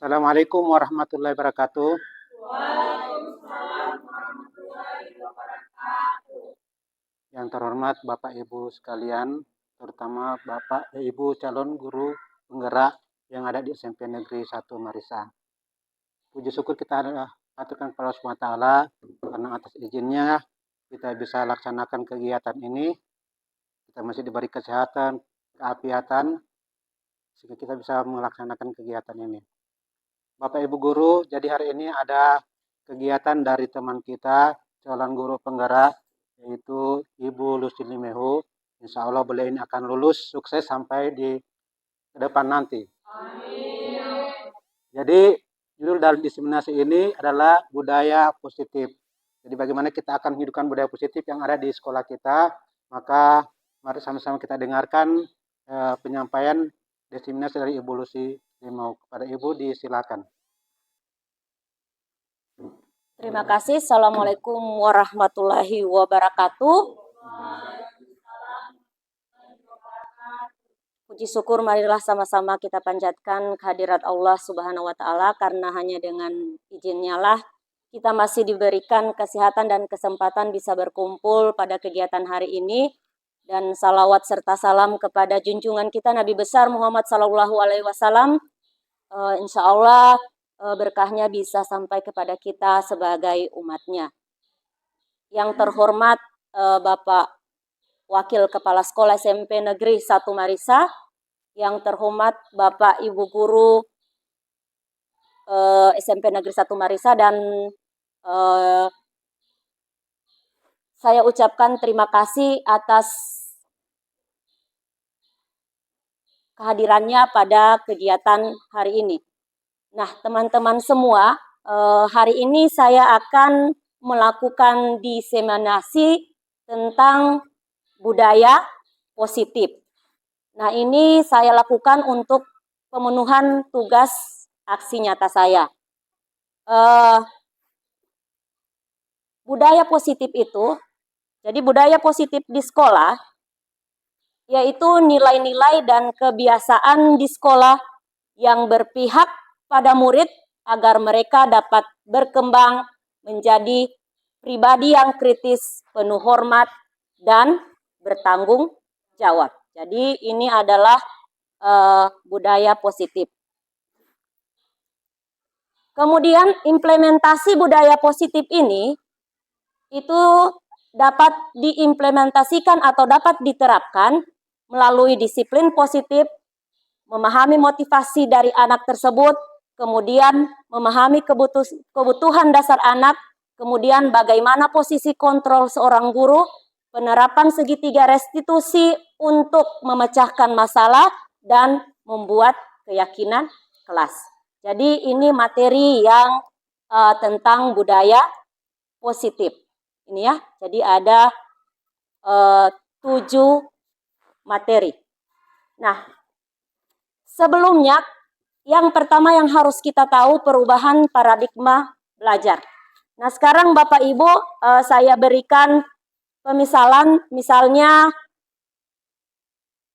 Assalamualaikum warahmatullahi wabarakatuh. Yang terhormat Bapak Ibu sekalian, terutama Bapak Ibu calon guru penggerak yang ada di SMP Negeri 1 Marisa. Puji syukur kita aturkan kepada Allah SWT karena atas izinnya kita bisa laksanakan kegiatan ini. Kita masih diberi kesehatan, keafiatan, sehingga kita bisa melaksanakan kegiatan ini. Bapak Ibu guru, jadi hari ini ada kegiatan dari teman kita, calon guru penggerak, yaitu Ibu Lucy Limehu. Insya Allah beliau ini akan lulus sukses sampai di depan nanti. Amin. Jadi judul dari diseminasi ini adalah budaya positif. Jadi bagaimana kita akan menghidupkan budaya positif yang ada di sekolah kita. Maka mari sama-sama kita dengarkan penyampaian diseminasi dari Ibu Lucy Limehu. Kepada Ibu disilakan. Terima kasih. Assalamualaikum warahmatullahi wabarakatuh. Puji syukur marilah sama-sama kita panjatkan kehadirat Allah Subhanahu wa taala, karena hanya dengan izinnya lah kita masih diberikan kesehatan dan kesempatan bisa berkumpul pada kegiatan hari ini. Dan salawat serta salam kepada junjungan kita Nabi besar Muhammad sallallahu alaihi wasallam. Insya Allah berkahnya bisa sampai kepada kita sebagai umatnya. Yang terhormat Bapak Wakil Kepala Sekolah SMP Negeri 1 Marisa, yang terhormat Bapak Ibu Guru SMP Negeri 1 Marisa, dan saya ucapkan terima kasih atas kehadirannya pada kegiatan hari ini. Nah, teman-teman semua, hari ini saya akan melakukan diseminasi tentang budaya positif. Nah, ini saya lakukan untuk pemenuhan tugas aksi nyata saya. Budaya positif itu, jadi budaya positif di sekolah, yaitu nilai-nilai dan kebiasaan di sekolah yang berpihak pada murid agar mereka dapat berkembang menjadi pribadi yang kritis, penuh hormat, dan bertanggung jawab. Jadi ini adalah budaya positif. Kemudian implementasi budaya positif ini itu dapat diimplementasikan atau dapat diterapkan melalui disiplin positif, memahami motivasi dari anak tersebut, kemudian memahami kebutuhan dasar anak, kemudian bagaimana posisi kontrol seorang guru, penerapan segitiga restitusi untuk memecahkan masalah, dan membuat keyakinan kelas. Jadi ini materi yang tentang budaya positif. Ini ya, jadi ada 7 materi. Nah, sebelumnya yang pertama yang harus kita tahu perubahan paradigma belajar. Nah, sekarang Bapak Ibu saya berikan pemisalan, misalnya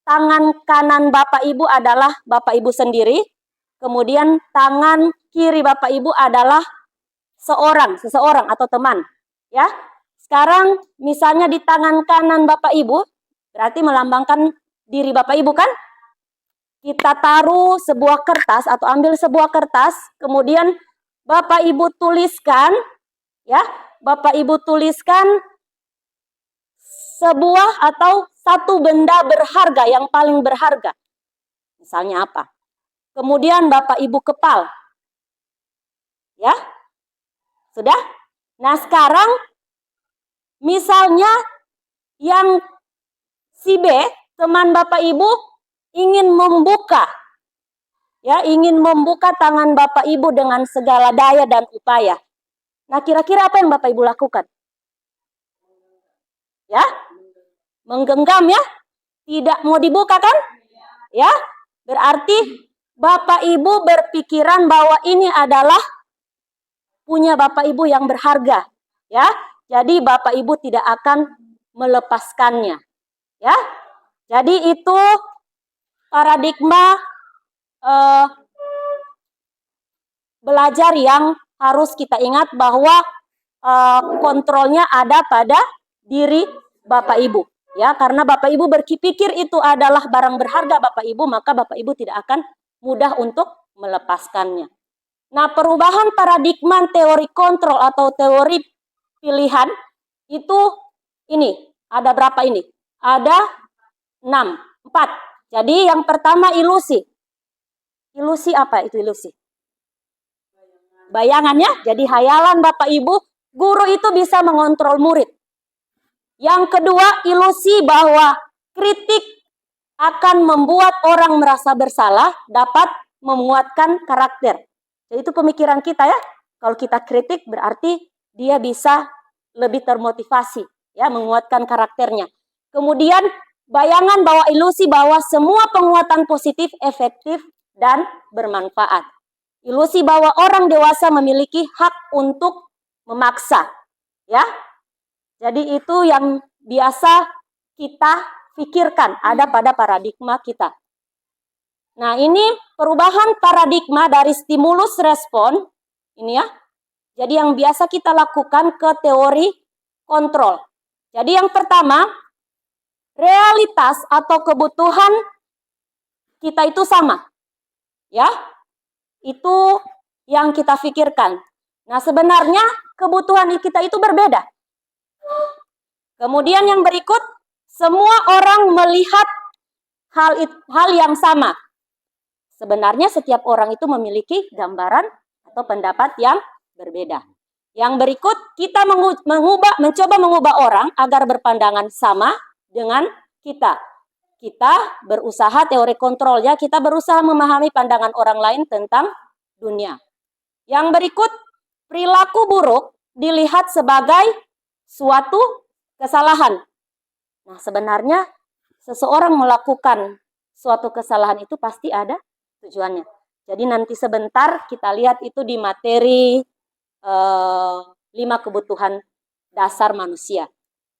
tangan kanan Bapak Ibu adalah Bapak Ibu sendiri, kemudian tangan kiri Bapak Ibu adalah seseorang atau teman, ya. Sekarang misalnya di tangan kanan Bapak Ibu berarti melambangkan diri Bapak Ibu kan? Kita taruh sebuah kertas atau ambil sebuah kertas, kemudian Bapak Ibu tuliskan, ya, Bapak Ibu tuliskan sebuah atau satu benda berharga yang paling berharga. Misalnya apa? Kemudian Bapak Ibu kepal. Ya? Sudah? Nah, sekarang misalnya yang si B, teman Bapak Ibu ingin membuka, ya, ingin membuka tangan Bapak Ibu dengan segala daya dan upaya. Nah, kira-kira apa yang Bapak Ibu lakukan? Ya, menggenggam ya, tidak mau dibuka kan? Ya, berarti Bapak Ibu berpikiran bahwa ini adalah punya Bapak Ibu yang berharga, ya. Jadi Bapak Ibu tidak akan melepaskannya, ya. Jadi itu paradigma belajar yang harus kita ingat bahwa kontrolnya ada pada diri Bapak Ibu. Ya, karena Bapak Ibu berpikir itu adalah barang berharga Bapak Ibu, maka Bapak Ibu tidak akan mudah untuk melepaskannya. Nah, perubahan paradigma teori kontrol atau teori pilihan itu ini, ada berapa ini? Ada 4. Jadi yang pertama ilusi. Ilusi apa itu ilusi? Bayangannya, jadi hayalan Bapak Ibu, guru itu bisa mengontrol murid. Yang kedua, ilusi bahwa kritik akan membuat orang merasa bersalah, dapat menguatkan karakter. Jadi itu pemikiran kita ya. Kalau kita kritik berarti dia bisa lebih termotivasi, ya, menguatkan karakternya. Kemudian bayangan bahwa ilusi bahwa semua penguatan positif efektif dan bermanfaat. Ilusi bahwa orang dewasa memiliki hak untuk memaksa, ya. Jadi itu yang biasa kita pikirkan ada pada paradigma kita. Nah, ini perubahan paradigma dari stimulus respon, ini ya. Jadi yang biasa kita lakukan ke teori kontrol. Jadi yang pertama, realitas atau kebutuhan kita itu sama. Ya, itu yang kita pikirkan. Nah, sebenarnya kebutuhan kita itu berbeda. Kemudian yang berikut, semua orang melihat hal yang sama. Sebenarnya setiap orang itu memiliki gambaran atau pendapat yang berbeda. Yang berikut, kita mencoba mengubah orang agar berpandangan sama dengan kita. Kita berusaha teori kontrolnya, kita berusaha memahami pandangan orang lain tentang dunia. Yang berikut, perilaku buruk dilihat sebagai suatu kesalahan. Nah, sebenarnya seseorang melakukan suatu kesalahan itu pasti ada tujuannya. Jadi nanti sebentar kita lihat itu di materi 5 kebutuhan dasar manusia.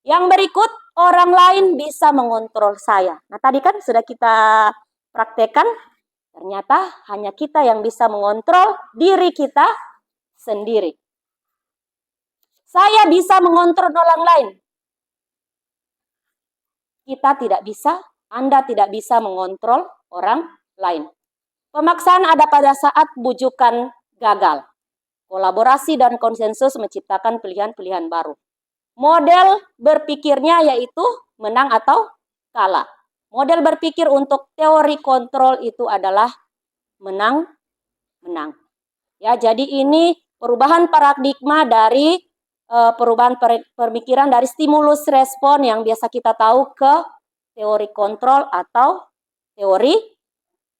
Yang berikut, orang lain bisa mengontrol saya. Nah, tadi kan sudah kita praktekkan, ternyata hanya kita yang bisa mengontrol diri kita sendiri. Saya bisa mengontrol orang lain. Kita tidak bisa, Anda tidak bisa mengontrol orang lain. Pemaksaan ada pada saat bujukan gagal. Kolaborasi dan konsensus menciptakan pilihan-pilihan baru. Model berpikirnya yaitu menang atau kalah. Model berpikir untuk teori kontrol itu adalah menang-menang. Ya, jadi ini perubahan paradigma dari perubahan pemikiran dari stimulus respon yang biasa kita tahu ke teori kontrol atau teori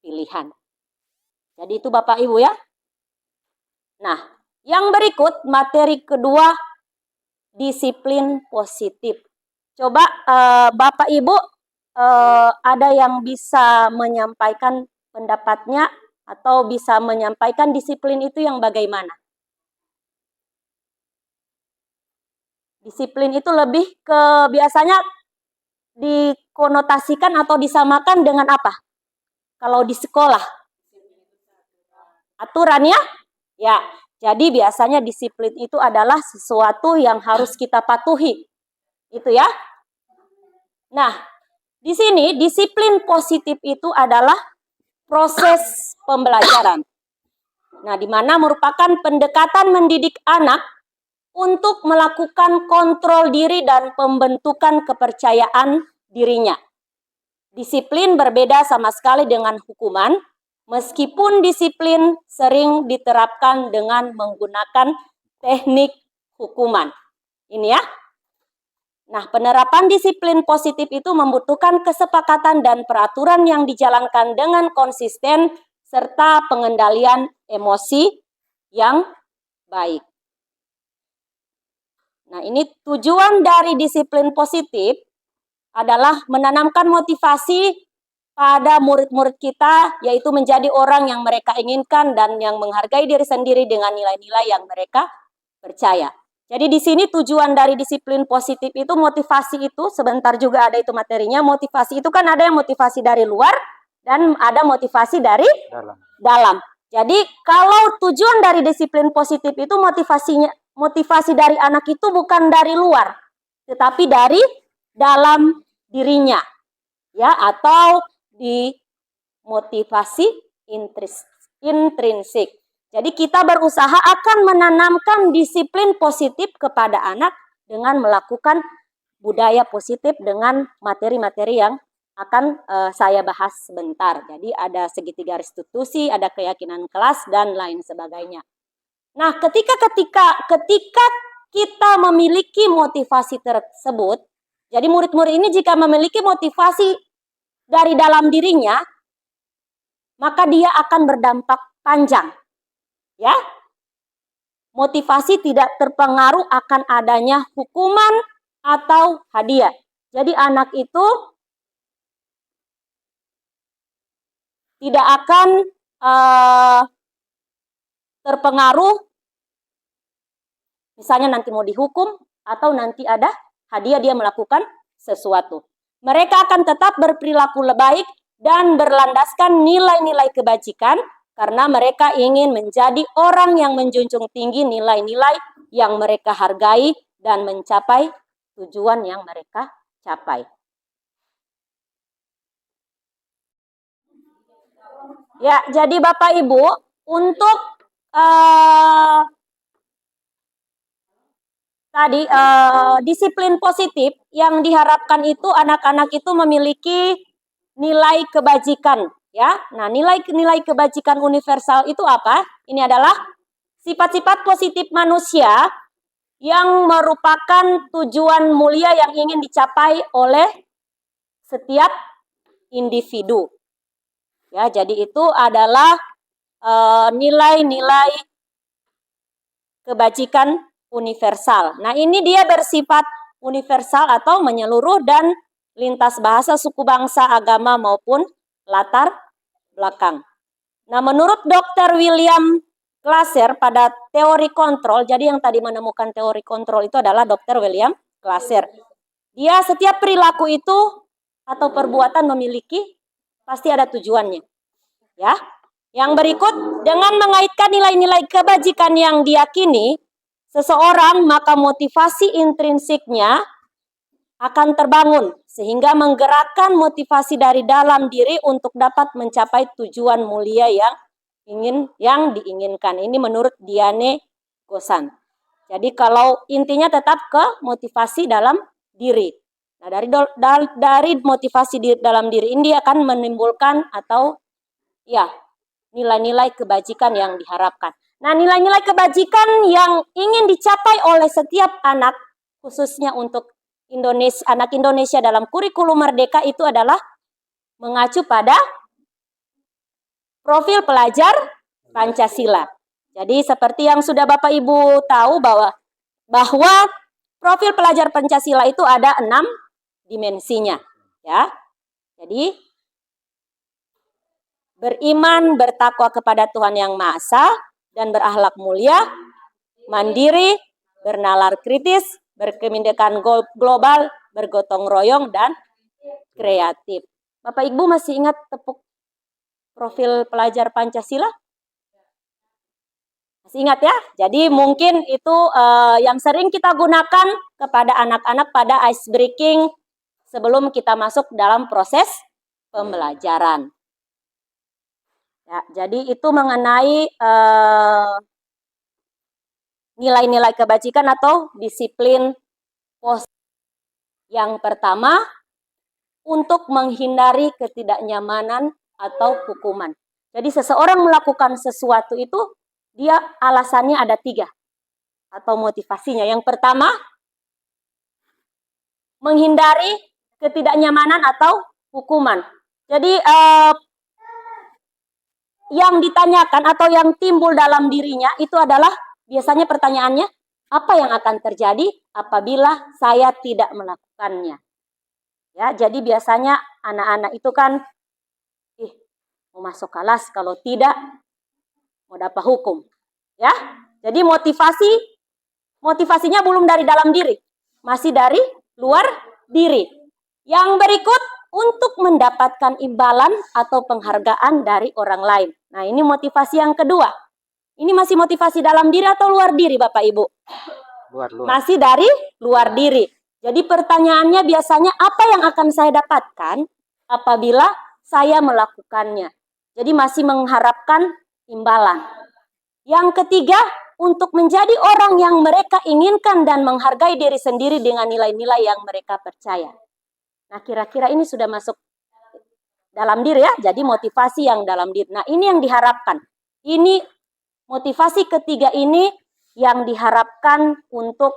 pilihan. Jadi itu Bapak Ibu ya. Nah, yang berikut materi kedua, disiplin positif. Coba Bapak Ibu ada yang bisa menyampaikan pendapatnya atau bisa menyampaikan disiplin itu yang bagaimana? Disiplin itu lebih ke biasanya dikonotasikan atau disamakan dengan apa? Kalau di sekolah? Aturan ya? Ya, jadi biasanya disiplin itu adalah sesuatu yang harus kita patuhi. Itu ya. Nah, di sini disiplin positif itu adalah proses pembelajaran. Nah, di mana merupakan pendekatan mendidik anak untuk melakukan kontrol diri dan pembentukan kepercayaan dirinya. Disiplin berbeda sama sekali dengan hukuman, meskipun disiplin sering diterapkan dengan menggunakan teknik hukuman. Ini ya. Nah, penerapan disiplin positif itu membutuhkan kesepakatan dan peraturan yang dijalankan dengan konsisten serta pengendalian emosi yang baik. Nah, ini tujuan dari disiplin positif adalah menanamkan motivasi pada murid-murid kita, yaitu menjadi orang yang mereka inginkan dan yang menghargai diri sendiri dengan nilai-nilai yang mereka percaya. Jadi di sini tujuan dari disiplin positif itu, motivasi itu, sebentar juga ada itu materinya, motivasi itu kan ada yang motivasi dari luar dan ada motivasi dari dalam. Jadi kalau tujuan dari disiplin positif itu motivasi dari anak itu bukan dari luar, tetapi dari dalam dirinya, ya, atau di motivasi intrinsik. Jadi kita berusaha akan menanamkan disiplin positif kepada anak dengan melakukan budaya positif dengan materi-materi yang akan saya bahas sebentar. Jadi ada segitiga restitusi, ada keyakinan kelas, dan lain sebagainya. Nah, ketika kita memiliki motivasi tersebut, jadi murid-murid ini jika memiliki motivasi dari dalam dirinya, maka dia akan berdampak panjang. Ya. Motivasi tidak terpengaruh akan adanya hukuman atau hadiah. Jadi anak itu tidak akan terpengaruh misalnya nanti mau dihukum atau nanti ada hadiah dia melakukan sesuatu. Mereka akan tetap berperilaku baik dan berlandaskan nilai-nilai kebajikan karena mereka ingin menjadi orang yang menjunjung tinggi nilai-nilai yang mereka hargai dan mencapai tujuan yang mereka capai. Ya, jadi Bapak Ibu, untuk tadi disiplin positif yang diharapkan itu anak-anak itu memiliki nilai kebajikan, ya. Nah, nilai-nilai kebajikan universal itu apa? Ini adalah sifat-sifat positif manusia yang merupakan tujuan mulia yang ingin dicapai oleh setiap individu. Ya, jadi itu adalah nilai-nilai kebajikan universal. Nah, ini dia bersifat universal atau menyeluruh dan lintas bahasa, suku, bangsa, agama maupun latar belakang. Nah, menurut Dr. William Glasser pada teori kontrol, jadi yang tadi menemukan teori kontrol itu adalah Dr. William Glasser. Dia setiap perilaku itu atau perbuatan memiliki pasti ada tujuannya. Ya. Yang berikut, dengan mengaitkan nilai-nilai kebajikan yang diyakini seseorang, maka motivasi intrinsiknya akan terbangun sehingga menggerakkan motivasi dari dalam diri untuk dapat mencapai tujuan mulia yang diinginkan. Ini menurut Diane Gosan. Jadi kalau intinya tetap ke motivasi dalam diri. Nah, dari motivasi dalam diri ini akan menimbulkan atau ya nilai-nilai kebajikan yang diharapkan. Nah, nilai-nilai kebajikan yang ingin dicapai oleh setiap anak, khususnya untuk anak Indonesia dalam kurikulum Merdeka itu adalah mengacu pada profil pelajar Pancasila. Jadi seperti yang sudah Bapak Ibu tahu bahwa profil pelajar Pancasila itu ada 6 dimensinya, ya. Jadi beriman, bertakwa kepada Tuhan Yang Maha Esa, dan berakhlak mulia, mandiri, bernalar kritis, berkebinekaan global, bergotong royong, dan kreatif. Bapak Ibu masih ingat tepuk profil pelajar Pancasila? Masih ingat ya? Jadi mungkin itu yang sering kita gunakan kepada anak-anak pada ice breaking sebelum kita masuk dalam proses pembelajaran. Ya, jadi itu mengenai nilai-nilai kebajikan atau disiplin positif. Yang pertama, untuk menghindari ketidaknyamanan atau hukuman. Jadi seseorang melakukan sesuatu itu, dia alasannya ada 3 atau motivasinya. Yang pertama, menghindari ketidaknyamanan atau hukuman. Jadi yang ditanyakan atau yang timbul dalam dirinya itu adalah biasanya pertanyaannya, apa yang akan terjadi apabila saya tidak melakukannya? Ya, jadi biasanya anak-anak itu kan mau masuk kelas, kalau tidak mau dapat hukum. Ya. Jadi motivasinya belum dari dalam diri, masih dari luar diri. Yang berikut, untuk mendapatkan imbalan atau penghargaan dari orang lain. Nah, ini motivasi yang kedua. Ini masih motivasi dalam diri atau luar diri, Bapak Ibu? Luar. Masih dari luar diri. Jadi pertanyaannya biasanya apa yang akan saya dapatkan apabila saya melakukannya? Jadi masih mengharapkan imbalan. Yang ketiga, untuk menjadi orang yang mereka inginkan dan menghargai diri sendiri dengan nilai-nilai yang mereka percaya. Nah, kira-kira ini sudah masuk dalam diri ya, jadi motivasi yang dalam diri. Nah, ini yang diharapkan. Ini motivasi ketiga ini yang diharapkan untuk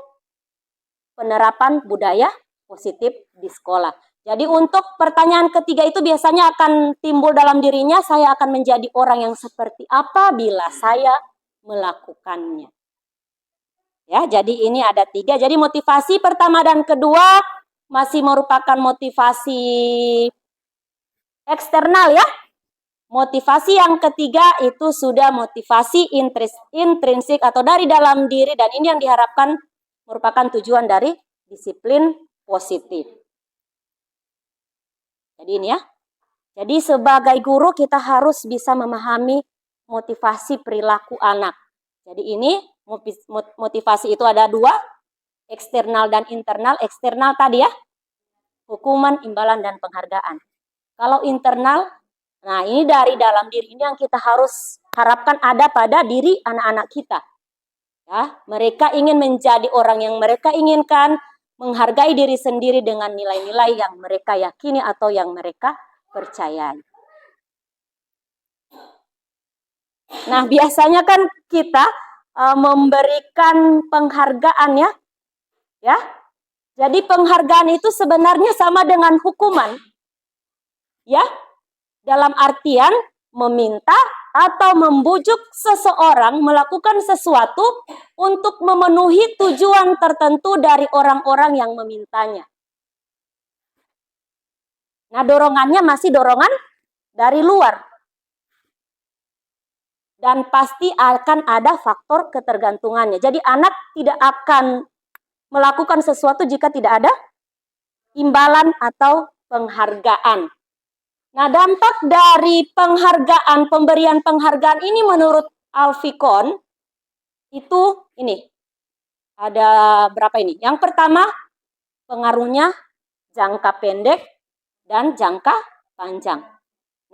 penerapan budaya positif di sekolah. Jadi untuk pertanyaan ketiga itu biasanya akan timbul dalam dirinya, saya akan menjadi orang yang seperti apa bila saya melakukannya. Ya, jadi ini ada 3. Jadi motivasi pertama dan kedua masih merupakan motivasi eksternal ya. Motivasi yang ketiga itu sudah motivasi intrinsik atau dari dalam diri, dan ini yang diharapkan merupakan tujuan dari disiplin positif. Jadi ini ya. Jadi sebagai guru kita harus bisa memahami motivasi perilaku anak. Jadi ini motivasi itu ada 2, eksternal dan internal. Eksternal tadi ya, hukuman, imbalan, dan penghargaan. Kalau internal, nah ini dari dalam diri ini yang kita harus harapkan ada pada diri anak-anak kita. Ya, mereka ingin menjadi orang yang mereka inginkan, menghargai diri sendiri dengan nilai-nilai yang mereka yakini atau yang mereka percayai. Nah, biasanya kan kita memberikan penghargaan ya. Ya. Jadi penghargaan itu sebenarnya sama dengan hukuman. Ya. Dalam artian meminta atau membujuk seseorang melakukan sesuatu untuk memenuhi tujuan tertentu dari orang-orang yang memintanya. Nah, dorongannya masih dorongan dari luar. Dan pasti akan ada faktor ketergantungannya. Jadi anak tidak akan melakukan sesuatu jika tidak ada imbalan atau penghargaan. Nah, dampak dari penghargaan, pemberian penghargaan ini menurut Alfikon itu ini. Ada berapa ini? Yang pertama, pengaruhnya jangka pendek dan jangka panjang.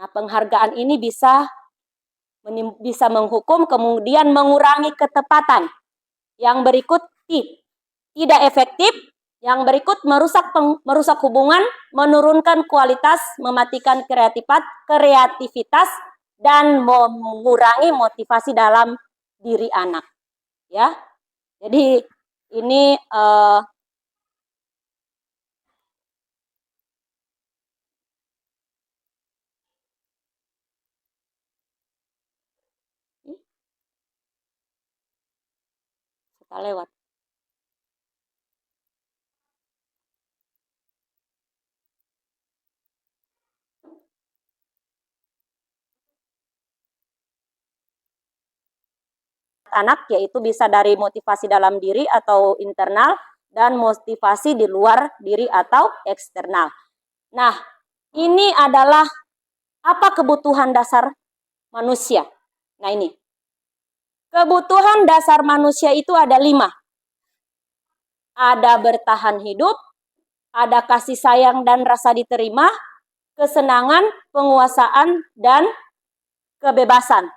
Nah, penghargaan ini bisa menghukum, kemudian mengurangi ketepatan. Yang berikut tidak efektif. Yang berikut merusak hubungan, menurunkan kualitas, mematikan kreativitas, dan mengurangi motivasi dalam diri anak. Ya, jadi ini kita lewat. Anak yaitu bisa dari motivasi dalam diri atau internal dan motivasi di luar diri atau eksternal. Nah, ini adalah apa kebutuhan dasar manusia. Nah, ini kebutuhan dasar manusia itu ada 5. Ada bertahan hidup, ada kasih sayang dan rasa diterima, kesenangan, penguasaan, dan kebebasan.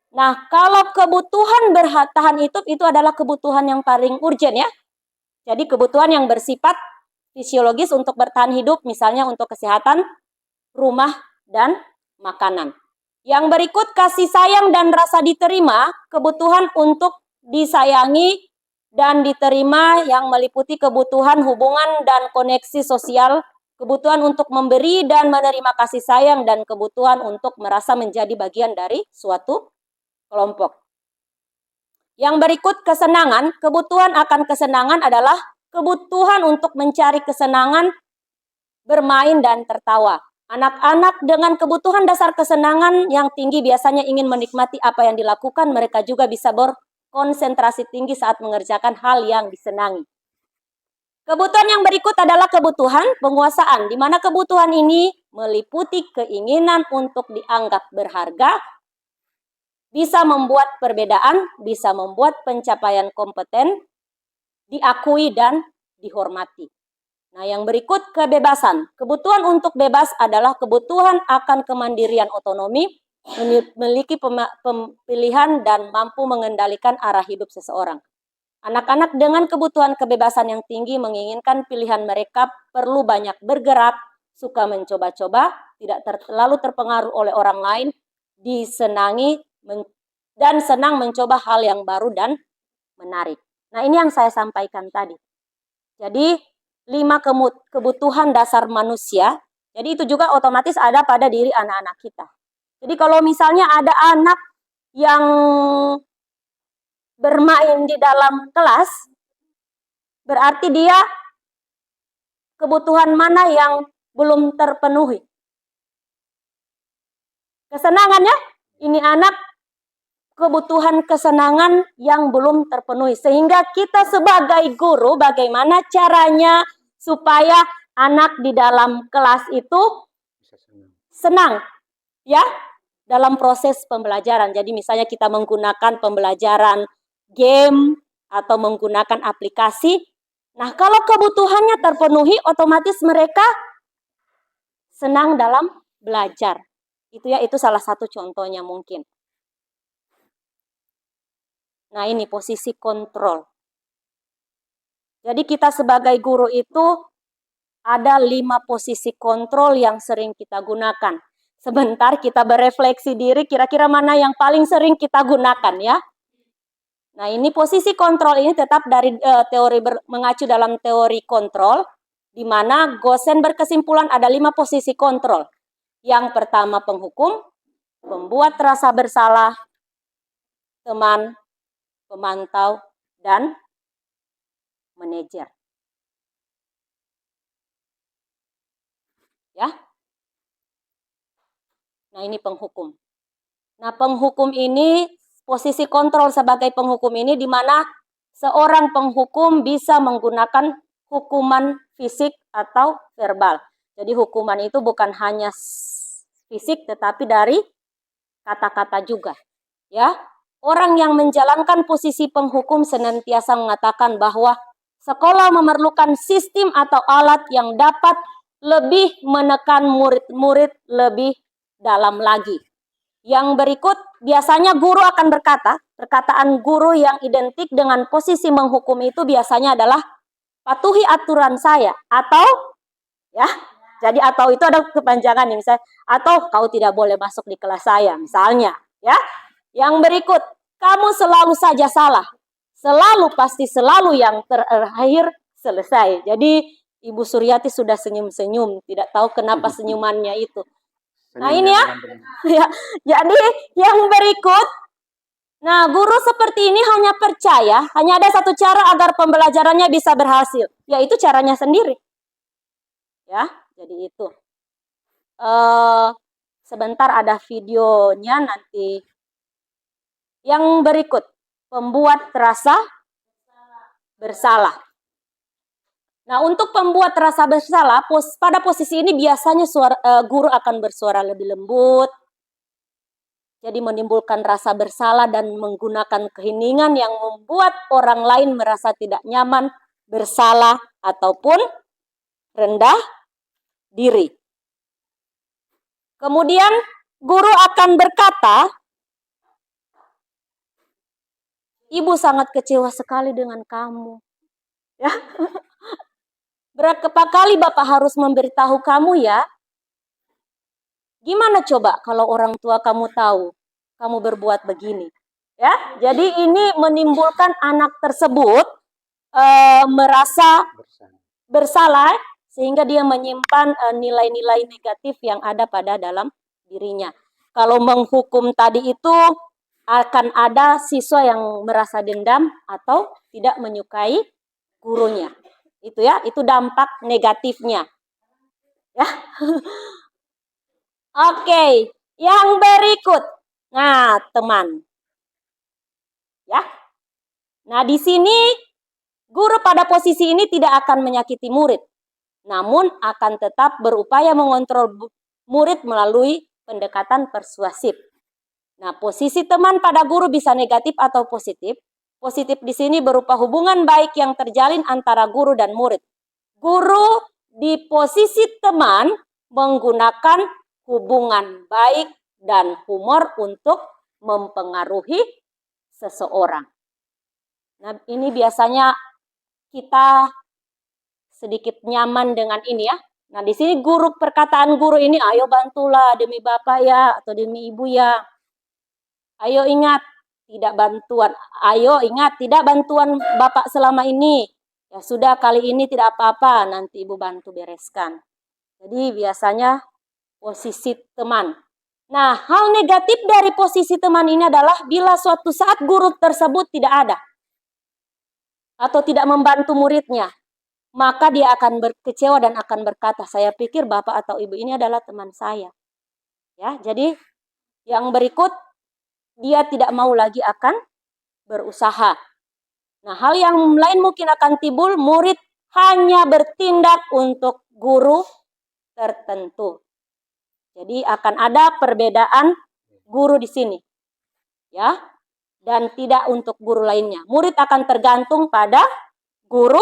Nah, kalau kebutuhan bertahan hidup itu adalah kebutuhan yang paling urgent ya. Jadi kebutuhan yang bersifat fisiologis untuk bertahan hidup, misalnya untuk kesehatan, rumah, dan makanan. Yang berikut kasih sayang dan rasa diterima, kebutuhan untuk disayangi dan diterima yang meliputi kebutuhan hubungan dan koneksi sosial, kebutuhan untuk memberi dan menerima kasih sayang, dan kebutuhan untuk merasa menjadi bagian dari suatu kelompok. Yang berikut kesenangan, kebutuhan akan kesenangan adalah kebutuhan untuk mencari kesenangan, bermain, dan tertawa. Anak-anak dengan kebutuhan dasar kesenangan yang tinggi biasanya ingin menikmati apa yang dilakukan, mereka juga bisa berkonsentrasi tinggi saat mengerjakan hal yang disenangi. Kebutuhan yang berikut adalah kebutuhan penguasaan, di mana kebutuhan ini meliputi keinginan untuk dianggap berharga, bisa membuat perbedaan, bisa membuat pencapaian kompeten, diakui dan dihormati. Nah, yang berikut kebebasan. Kebutuhan untuk bebas adalah kebutuhan akan kemandirian otonomi, memiliki pilihan dan mampu mengendalikan arah hidup seseorang. Anak-anak dengan kebutuhan kebebasan yang tinggi menginginkan pilihan mereka perlu banyak bergerak, suka mencoba-coba, tidak terlalu terpengaruh oleh orang lain, disenangi dan senang mencoba hal yang baru dan menarik. Nah, ini yang saya sampaikan tadi. Jadi 5 kebutuhan dasar manusia, jadi itu juga otomatis ada pada diri anak-anak kita. Jadi kalau misalnya ada anak yang bermain di dalam kelas, berarti dia kebutuhan mana yang belum terpenuhi. Kesenangannya, ini anak kebutuhan kesenangan yang belum terpenuhi. Sehingga kita sebagai guru, bagaimana caranya supaya anak di dalam kelas itu senang, ya, dalam proses pembelajaran. Jadi misalnya kita menggunakan pembelajaran game atau menggunakan aplikasi. Nah, kalau kebutuhannya terpenuhi, otomatis mereka senang dalam belajar. Itu salah satu contohnya mungkin. Nah, ini posisi kontrol. Jadi kita sebagai guru itu ada 5 posisi kontrol yang sering kita gunakan. Sebentar kita berefleksi diri, kira-kira mana yang paling sering kita gunakan ya. Nah, ini posisi kontrol ini tetap dari teori mengacu dalam teori kontrol, di mana Gosen berkesimpulan ada 5 posisi kontrol. Yang pertama penghukum, pembuat rasa bersalah, teman, pemantau, dan manajer. Ya. Nah, ini penghukum. Nah, penghukum ini, posisi kontrol sebagai penghukum ini di mana seorang penghukum bisa menggunakan hukuman fisik atau verbal. Jadi hukuman itu bukan hanya fisik tetapi dari kata-kata juga. Ya. Orang yang menjalankan posisi penghukum senantiasa mengatakan bahwa sekolah memerlukan sistem atau alat yang dapat lebih menekan murid-murid lebih dalam lagi. Yang berikut, biasanya guru akan berkata, perkataan guru yang identik dengan posisi menghukum itu biasanya adalah patuhi aturan saya, atau ya, jadi atau itu ada kepanjangan nih, misalnya, atau kau tidak boleh masuk di kelas saya, misalnya, ya. Yang berikut, kamu selalu saja salah, selalu pasti selalu yang terakhir selesai. Jadi Ibu Suryati sudah senyum-senyum, tidak tahu kenapa senyumannya itu. Nah ini ya, ya, jadi yang berikut, nah guru seperti ini hanya percaya, hanya ada satu cara agar pembelajarannya bisa berhasil, yaitu caranya sendiri. Ya, jadi itu. Sebentar ada videonya nanti. Yang berikut, pembuat rasa bersalah. Nah, untuk pembuat rasa bersalah, pada posisi ini biasanya guru akan bersuara lebih lembut, jadi menimbulkan rasa bersalah dan menggunakan keheningan yang membuat orang lain merasa tidak nyaman, bersalah, ataupun rendah diri. Kemudian guru akan berkata, Ibu sangat kecewa sekali dengan kamu. Ya. Berapa kali Bapak harus memberitahu kamu ya? Gimana coba kalau orang tua kamu tahu kamu berbuat begini? Ya, jadi ini menimbulkan anak tersebut merasa bersalah sehingga dia menyimpan nilai-nilai negatif yang ada pada dalam dirinya. Kalau menghukum tadi itu akan ada siswa yang merasa dendam atau tidak menyukai gurunya. Itu ya, itu dampak negatifnya. Ya. Oke, yang berikut. Nah, teman. Ya. Nah, di sini guru pada posisi ini tidak akan menyakiti murid, namun akan tetap berupaya mengontrol murid melalui pendekatan persuasif. Nah, posisi teman pada guru bisa negatif atau positif. Positif di sini berupa hubungan baik yang terjalin antara guru dan murid. Guru di posisi teman menggunakan hubungan baik dan humor untuk mempengaruhi seseorang. Nah, ini biasanya kita sedikit nyaman dengan ini ya. Nah, di sini perkataan guru ini, ayo bantulah demi Bapak ya, atau demi Ibu ya. Ayo ingat, tidak bantuan Bapak selama ini. Ya sudah, kali ini tidak apa-apa, nanti Ibu bantu bereskan. Jadi biasanya posisi teman. Nah, hal negatif dari posisi teman ini adalah bila suatu saat guru tersebut tidak ada atau tidak membantu muridnya, maka dia akan berkecewa dan akan berkata, saya pikir Bapak atau Ibu ini adalah teman saya. Ya, jadi yang berikut, dia tidak mau lagi akan berusaha. Nah, hal yang lain mungkin akan timbul, murid hanya bertindak untuk guru tertentu. Jadi akan ada perbedaan guru di sini. Ya. Dan tidak untuk guru lainnya. Murid akan tergantung pada guru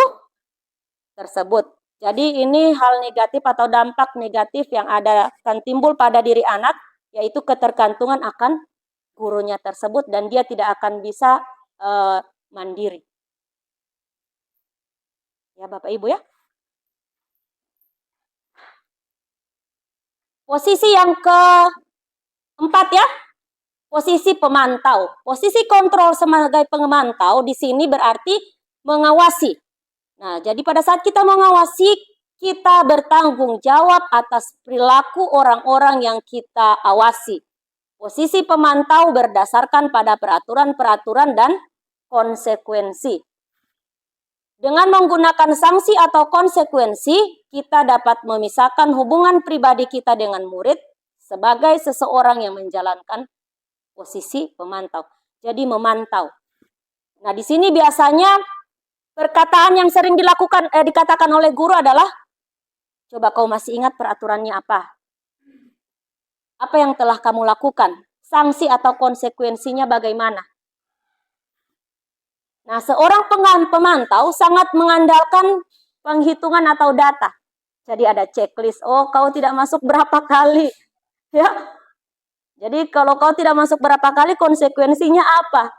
tersebut. Jadi ini hal negatif atau dampak negatif yang akan timbul pada diri anak, yaitu ketergantungan akan gurunya tersebut dan dia tidak akan bisa mandiri. Ya Bapak Ibu ya. Posisi yang keempat ya, posisi pemantau. Posisi kontrol sebagai pemantau di sini berarti mengawasi. Nah, jadi pada saat kita mengawasi, kita bertanggung jawab atas perilaku orang-orang yang kita awasi. Posisi pemantau berdasarkan pada peraturan-peraturan dan konsekuensi. Dengan menggunakan sanksi atau konsekuensi, kita dapat memisahkan hubungan pribadi kita dengan murid sebagai seseorang yang menjalankan posisi pemantau. Jadi memantau. Nah, di sini biasanya perkataan yang sering dikatakan oleh guru adalah, coba kau masih ingat peraturannya apa? Apa yang telah kamu lakukan? Sanksi atau konsekuensinya bagaimana? Nah, seorang pemantau sangat mengandalkan penghitungan atau data. Jadi ada checklist, oh kau tidak masuk berapa kali. Ya. Jadi kalau kau tidak masuk berapa kali, konsekuensinya apa?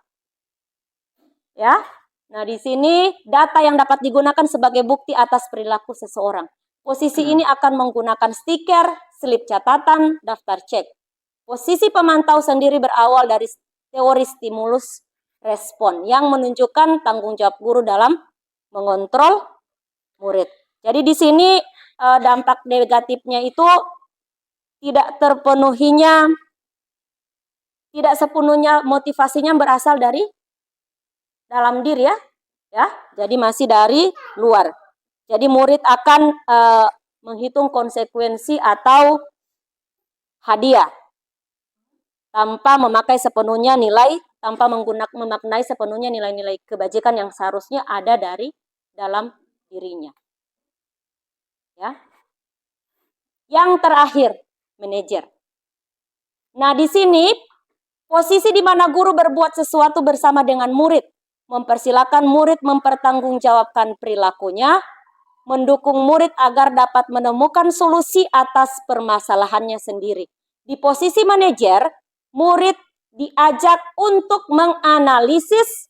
Ya. Nah, di sini data yang dapat digunakan sebagai bukti atas perilaku seseorang. Posisi ini akan menggunakan stiker, slip catatan, daftar cek. Posisi pemantau sendiri berawal dari teori stimulus respon yang menunjukkan tanggung jawab guru dalam mengontrol murid. Jadi di sini dampak negatifnya itu tidak sepenuhnya motivasinya berasal dari dalam diri ya. Jadi masih dari luar. Jadi murid akan menghitung konsekuensi atau hadiah tanpa memaknai sepenuhnya nilai-nilai kebajikan yang seharusnya ada dari dalam dirinya. Ya. Yang terakhir, manajer. Nah, di sini posisi di mana guru berbuat sesuatu bersama dengan murid, mempersilakan murid mempertanggungjawabkan perilakunya, mendukung murid agar dapat menemukan solusi atas permasalahannya sendiri. Di posisi manajer, murid diajak untuk menganalisis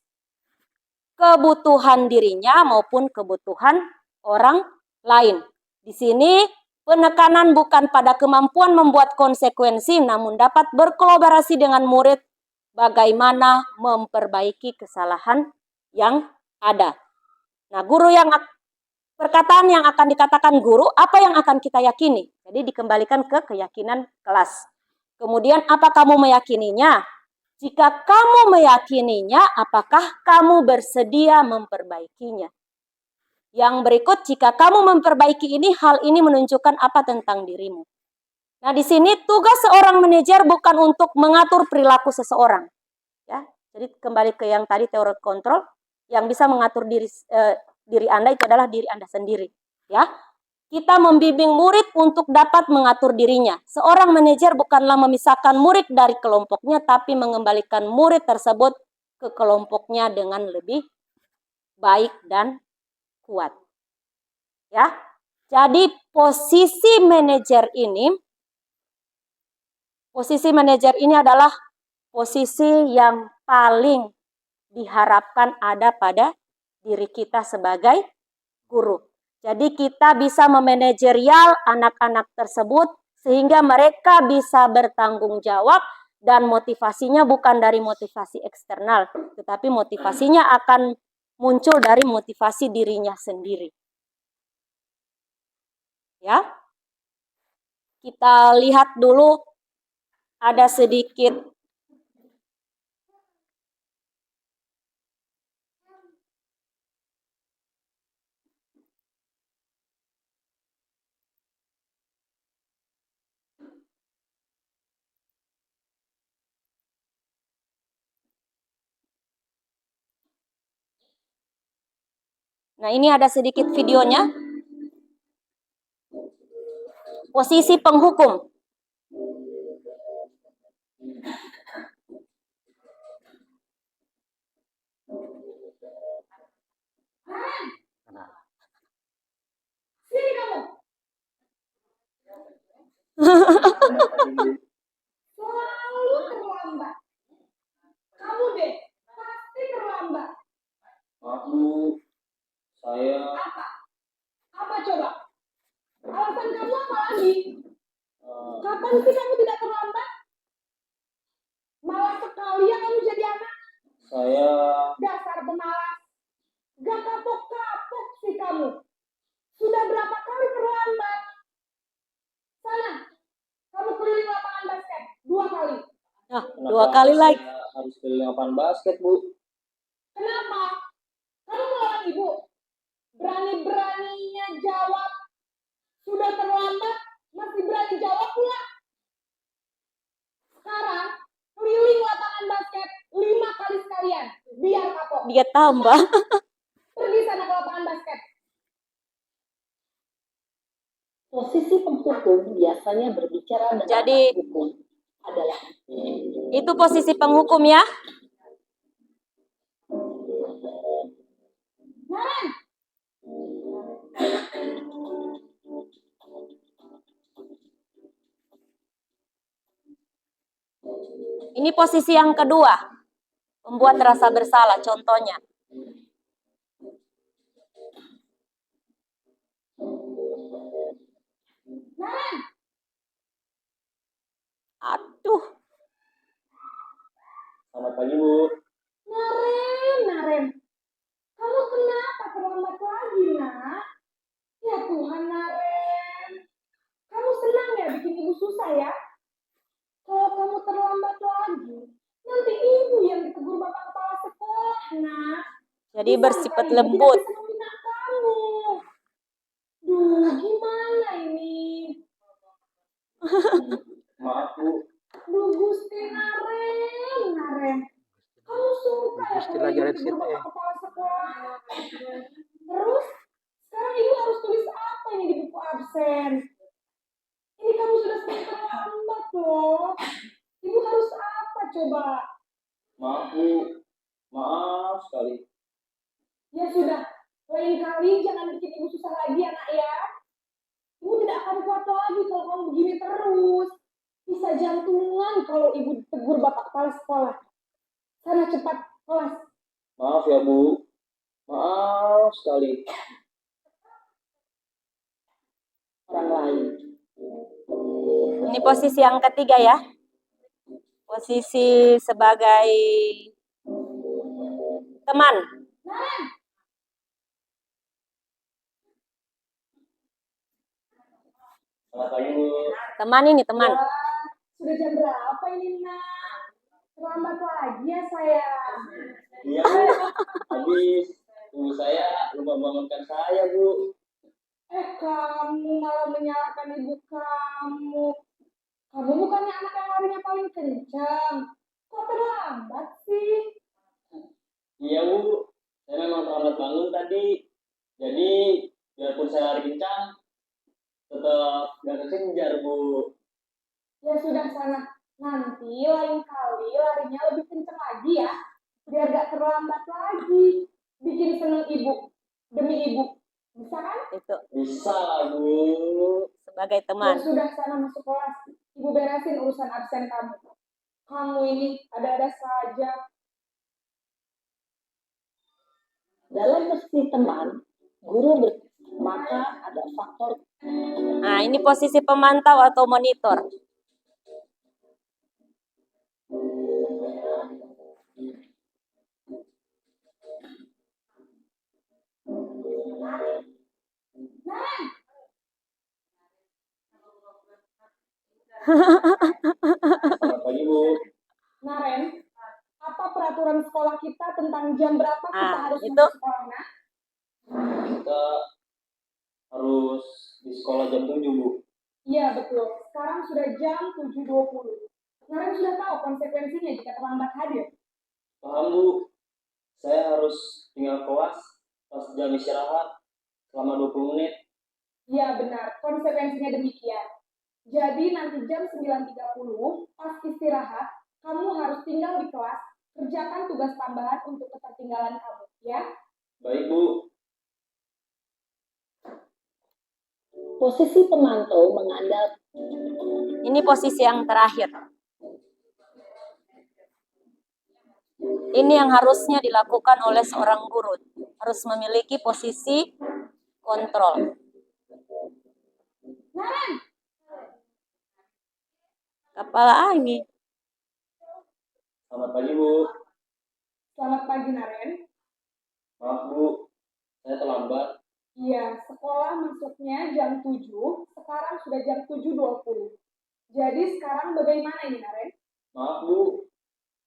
kebutuhan dirinya maupun kebutuhan orang lain. Di sini penekanan bukan pada kemampuan membuat konsekuensi, namun dapat berkolaborasi dengan murid bagaimana memperbaiki kesalahan yang ada. Nah, perkataan yang akan dikatakan guru, apa yang akan kita yakini? Jadi dikembalikan ke keyakinan kelas. Kemudian apa kamu meyakininya? Jika kamu meyakininya, apakah kamu bersedia memperbaikinya? Yang berikut, jika kamu memperbaiki ini, hal ini menunjukkan apa tentang dirimu? Nah, di sini tugas seorang manajer bukan untuk mengatur perilaku seseorang. Ya, jadi kembali ke yang tadi teori kontrol, yang bisa mengatur diri Anda itu adalah diri Anda sendiri. Ya, Kita membimbing murid untuk dapat mengatur dirinya. Seorang manajer bukanlah memisahkan murid dari kelompoknya, tapi mengembalikan murid tersebut ke kelompoknya dengan lebih baik dan kuat. Ya, jadi posisi manajer ini adalah posisi yang paling diharapkan ada pada diri kita sebagai guru. Jadi kita bisa memanajerial anak-anak tersebut sehingga mereka bisa bertanggung jawab dan motivasinya bukan dari motivasi eksternal, tetapi motivasinya akan muncul dari motivasi dirinya sendiri. Ya. Kita lihat dulu ada sedikit Nah, ini ada sedikit videonya. Posisi penghukum. Sini kamu. Selalu terlambat. Kamu deh, pasti terlambat. Maaf Bu, saya Apa coba? Alasan kamu apa lagi? Kapan sih kamu tidak terlambat? Malas sekali ya kamu jadi anak. saya Dasar pemalas. Gak kapok-kapok sih kamu. Sudah berapa kali terlambat? Sana, kamu keliling lapangan basket 2 kali. Nah, kenapa 2 kali lagi. saya harus keliling lapangan basket Bu? Kenapa? Kamu melawan ibu. Berani-beraninya jawab. Sudah terlambat, masih berani jawab pula. Sekarang, keliling lapangan basket 5 kali sekalian. Biar kapok. Dia tambah. Pergi sana ke lapangan basket. Posisi penghukum biasanya berbicara dengan Jadi hukum adalah itu posisi penghukum ya. Naren. Ini posisi yang kedua. Membuat rasa bersalah contohnya. Naren. Aduh. Selamat pagi Bu. Naren. Kamu kenapa terlambat lagi, nak? Ya Tuhan, Naren. Kamu senang ya bikin ibu susah ya? Kalau kamu terlambat lagi, nanti ibu yang ditegur bapak kepala sekolah, nak. Jadi Bisa bersifat nggak ibu lembut. tidak bisa membina kamu? Duh, gimana ini? Maaf Bu. Duh, Gusti Naren. Kamu suka ya Gusti kalau lagi ibu ada di ditegur situ bapak ya. kepala sekolah? Terus, sekarang ibu harus tulis apa ini di buku absen? Ini kamu sudah sering terlambat loh. Ibu harus apa coba? Maaf Bu. Maaf sekali. Ya sudah, lain kali jangan bikin ibu susah lagi anak ya. Ibu tidak akan kuat lagi kalau kamu begini terus. Bisa jantungan kalau ibu tegur bapak kepala sekolah. Sana cepat kelas. Maaf ya Bu. Maaf sekali. Orang lain. Ini posisi yang ketiga ya. Posisi sebagai teman. Selamat pagi Bu. Teman ini teman. Ya, sudah jam berapa ini nak? Terlambat lagi ya saya. Iya Bu. Habis ibu saya lupa bangunkan saya Bu. Kamu malah menyalahkan ibu kamu. Kamu bukannya anak yang larinya paling kencang. Kok terlambat sih? Iya Bu. Saya memang terlambat bangun tadi. Jadi biarpun saya lari kencang, tetap gak kekejar, Bu. Ya sudah sana. Nanti lain kali larinya lebih kenceng lagi ya. Biar gak terlambat lagi. Bikin seneng ibu. Demi ibu. Bisa kan? Itu Bisa lah, Bu. sebagai Ya teman. sudah sana masuk kelas. Ibu beresin urusan absen kamu. Kamu ini ada-ada saja. Dalam posisi teman, maka ada faktor. Nah, ini posisi pemantau atau monitor. Selamat pagi, Bu. Naren, apa peraturan sekolah kita tentang jam berapa kita harus itu. masuk sekolah, nah? Kita harus di sekolah jam 7, Bu. Iya, betul. Sekarang sudah jam 7.20. Naren sudah tahu konsekuensinya jika terlambat hadir. Paham, Bu. Saya harus tinggal kelas pas jam istirahat selama 20 menit. Iya, benar. Konsekuensinya demikian. Jadi nanti jam 9.30 pas istirahat, kamu harus tinggal di kelas, kerjakan tugas tambahan untuk ketertinggalan kamu, ya? Baik, Bu. Posisi pemantau mengandalkan. Ini posisi yang terakhir. Ini yang harusnya dilakukan oleh seorang guru. Harus memiliki posisi kontrol. Naren, Kepala angin. Selamat pagi, Bu. selamat pagi, Naren. Maaf, Bu. Saya terlambat. Iya, sekolah masuknya jam 7, sekarang sudah jam 7.20. Jadi sekarang bagaimana ini, Naren? Maaf, Bu.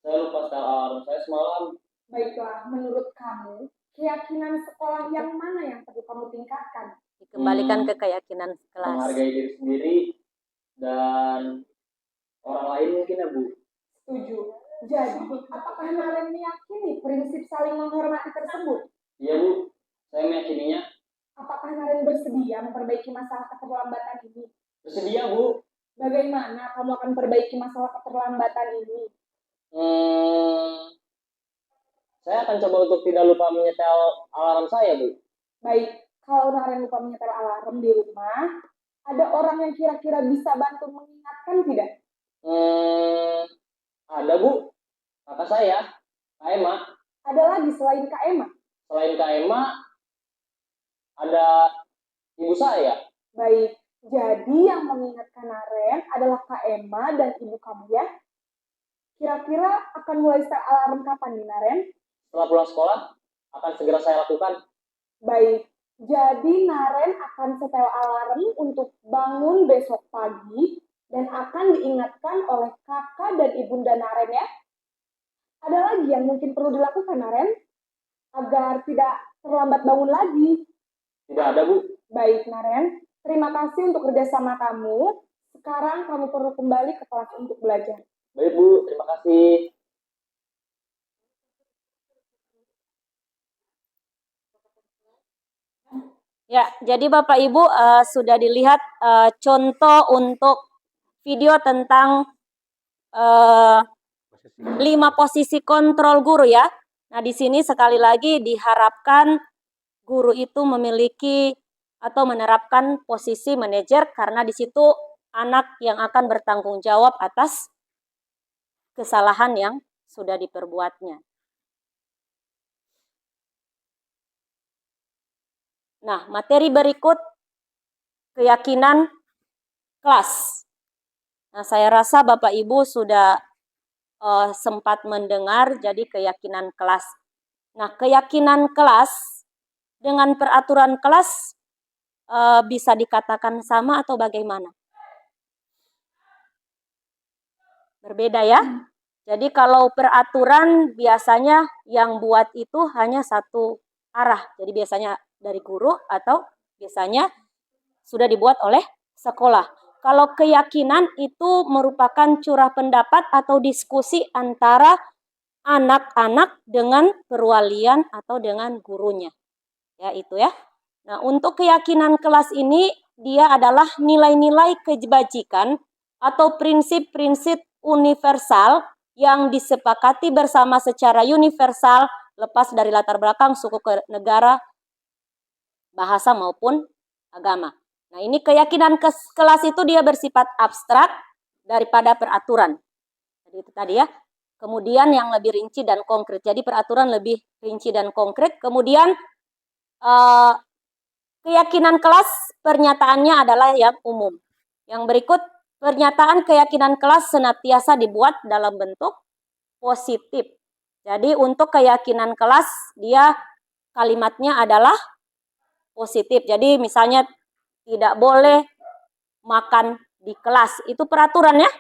Saya lupa setel alarm saya semalam. Baiklah, menurut kamu, keyakinan sekolah yang mana yang perlu kamu tingkatkan? Dikembalikan ke keyakinan kelas. Menghargai diri sendiri dan orang lain mungkin ya, Bu. Setuju. Jadi, apakah Naren meyakini prinsip saling menghormati tersebut? Iya, Bu. Saya meyakininya. Apakah Naren bersedia memperbaiki masalah keterlambatan ini? Bersedia, Bu. Bagaimana kamu akan perbaiki masalah keterlambatan ini? Saya akan coba untuk tidak lupa menyetel alarm saya, Bu. Baik, kalau Naren lupa menyetel alarm di rumah, ada orang yang kira-kira bisa bantu mengingatkan tidak? Ada, Bu. Kakak saya, Kak Emma. Ada lagi selain Kak Emma? Selain Kak Emma, ada ibu saya. Baik, jadi yang mengingatkan Naren adalah Kak Emma dan ibu kamu ya? Kira-kira akan mulai setel alarm kapan nih, Naren? Setelah pulang sekolah, akan segera saya lakukan. Baik, jadi Naren akan setel alarm untuk bangun besok pagi dan akan diingatkan oleh kakak dan ibunda Naren ya. Ada lagi yang mungkin perlu dilakukan, Naren? Agar tidak terlambat bangun lagi. Tidak ada, Bu. Baik, Naren. Terima kasih untuk kerjasama kamu. Sekarang kamu perlu kembali ke kelas untuk belajar. Baik, Bu. Terima kasih. Ya, jadi Bapak Ibu sudah dilihat contoh untuk video tentang 5 posisi kontrol guru ya. Nah, di sini sekali lagi diharapkan guru itu memiliki atau menerapkan posisi manajer karena di situ anak yang akan bertanggung jawab atas kesalahan yang sudah diperbuatnya. Nah, materi berikut keyakinan kelas. Nah, saya rasa Bapak Ibu sudah sempat mendengar jadi keyakinan kelas. Nah, keyakinan kelas dengan peraturan kelas bisa dikatakan sama atau bagaimana? Berbeda ya. Jadi kalau peraturan biasanya yang buat itu hanya satu arah. Jadi biasanya dari guru atau biasanya sudah dibuat oleh sekolah. Kalau keyakinan itu merupakan curah pendapat atau diskusi antara anak-anak dengan perwalian atau dengan gurunya. Ya, itu ya. Nah, untuk keyakinan kelas ini dia adalah nilai-nilai kebajikan atau prinsip-prinsip universal yang disepakati bersama secara universal lepas dari latar belakang suku negara, bahasa maupun agama. Nah, ini keyakinan kelas itu dia bersifat abstrak daripada peraturan. Jadi itu tadi ya. Kemudian yang lebih rinci dan konkret. Jadi peraturan lebih rinci dan konkret. Kemudian keyakinan kelas pernyataannya adalah yang umum. Yang berikut, pernyataan keyakinan kelas senantiasa dibuat dalam bentuk positif. Jadi untuk keyakinan kelas dia kalimatnya adalah positif. Jadi misalnya tidak boleh makan di kelas. Itu peraturan ya.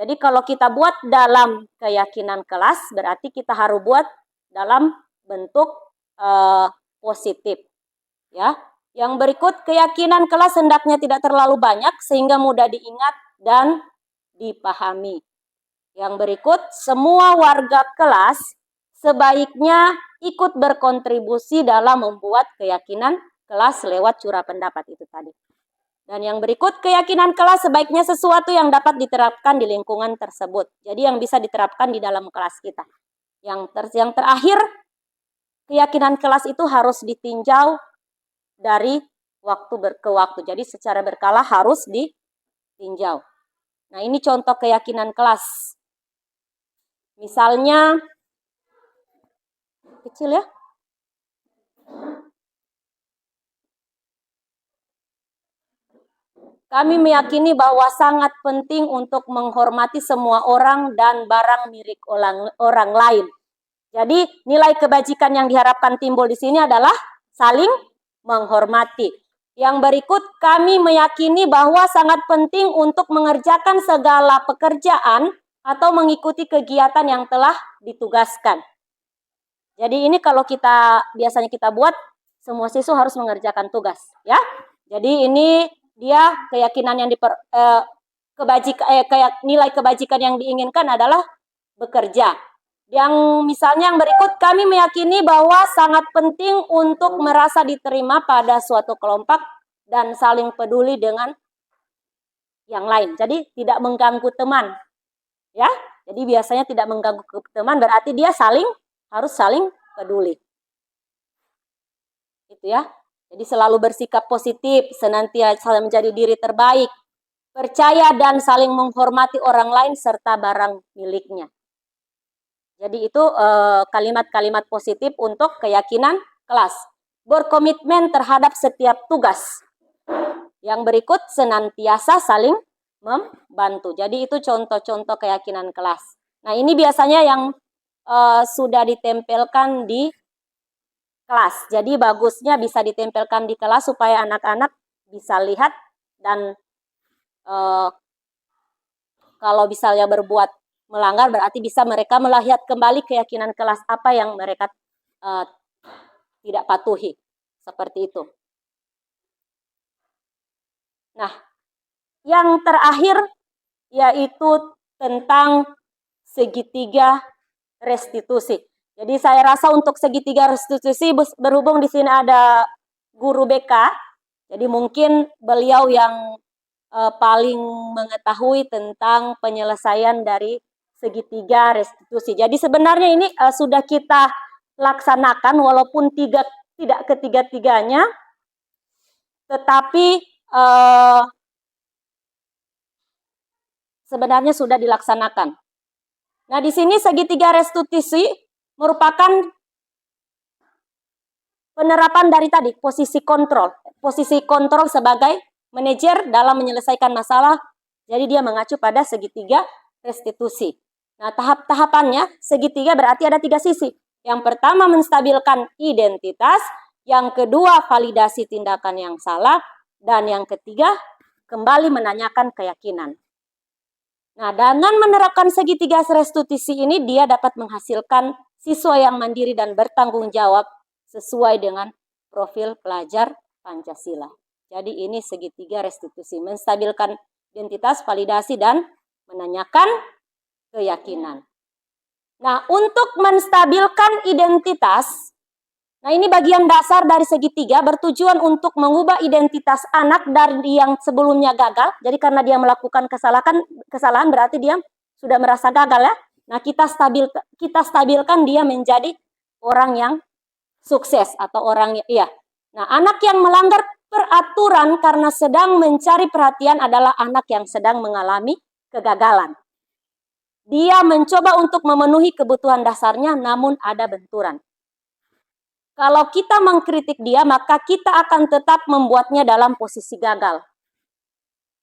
Jadi kalau kita buat dalam keyakinan kelas berarti kita harus buat dalam bentuk positif. Ya. Yang berikut, keyakinan kelas hendaknya tidak terlalu banyak sehingga mudah diingat dan dipahami. Yang berikut, semua warga kelas sebaiknya ikut berkontribusi dalam membuat keyakinan kelas lewat curah pendapat itu tadi. Dan yang berikut, keyakinan kelas sebaiknya sesuatu yang dapat diterapkan di lingkungan tersebut. Jadi yang bisa diterapkan di dalam kelas kita. Yang terakhir, keyakinan kelas itu harus ditinjau dari waktu ke waktu. Jadi secara berkala harus ditinjau. Nah, ini contoh keyakinan kelas. Misalnya, kecil ya. Kami meyakini bahwa sangat penting untuk menghormati semua orang dan barang milik orang lain. Jadi nilai kebajikan yang diharapkan timbul di sini adalah saling menghormati. Yang berikut, kami meyakini bahwa sangat penting untuk mengerjakan segala pekerjaan atau mengikuti kegiatan yang telah ditugaskan. Jadi ini kalau biasanya kita buat, semua siswa harus mengerjakan tugas, ya. Jadi ini dia keyakinan yang nilai kebajikan yang diinginkan adalah bekerja. Yang misalnya yang berikut, kami meyakini bahwa sangat penting untuk merasa diterima pada suatu kelompok dan saling peduli dengan yang lain. Jadi tidak mengganggu teman. Ya. Jadi biasanya tidak mengganggu teman berarti dia harus saling peduli. Itu ya. Jadi selalu bersikap positif, senantiasa menjadi diri terbaik, percaya dan saling menghormati orang lain serta barang miliknya. Jadi itu kalimat-kalimat positif untuk keyakinan kelas. Berkomitmen terhadap setiap tugas. Yang berikut, senantiasa saling membantu. Jadi itu contoh-contoh keyakinan kelas. Nah, ini biasanya yang sudah ditempelkan di kelas. Jadi bagusnya bisa ditempelkan di kelas supaya anak-anak bisa lihat dan kalau misalnya berbuat melanggar berarti bisa mereka melihat kembali keyakinan kelas apa yang mereka tidak patuhi. Seperti itu. Nah, yang terakhir yaitu tentang segitiga restitusi. Jadi saya rasa untuk segitiga restitusi berhubung di sini ada guru BK, jadi mungkin beliau yang paling mengetahui tentang penyelesaian dari segitiga restitusi. Jadi sebenarnya ini sudah kita laksanakan walaupun tidak ketiga-tiganya, tetapi sebenarnya sudah dilaksanakan. Nah, di sini segitiga restitusi merupakan penerapan dari tadi posisi kontrol sebagai manajer dalam menyelesaikan masalah. Jadi dia mengacu pada segitiga restitusi. Nah, tahap-tahapannya segitiga berarti ada 3 sisi. Yang pertama menstabilkan identitas, yang kedua validasi tindakan yang salah, dan yang ketiga kembali menanyakan keyakinan. Nah, dengan menerapkan segitiga restitusi ini dia dapat menghasilkan siswa yang mandiri dan bertanggung jawab sesuai dengan profil pelajar Pancasila. Jadi ini segitiga restitusi, menstabilkan identitas, validasi, dan menanyakan keyakinan. Nah, untuk menstabilkan identitas, Nah, ini bagian dasar dari segitiga bertujuan untuk mengubah identitas anak dari yang sebelumnya gagal. Jadi karena dia melakukan kesalahan berarti dia sudah merasa gagal ya. Nah, kita stabilkan dia menjadi orang yang sukses atau orang iya. Nah, anak yang melanggar peraturan karena sedang mencari perhatian adalah anak yang sedang mengalami kegagalan. Dia mencoba untuk memenuhi kebutuhan dasarnya namun ada benturan. Kalau kita mengkritik dia, maka kita akan tetap membuatnya dalam posisi gagal.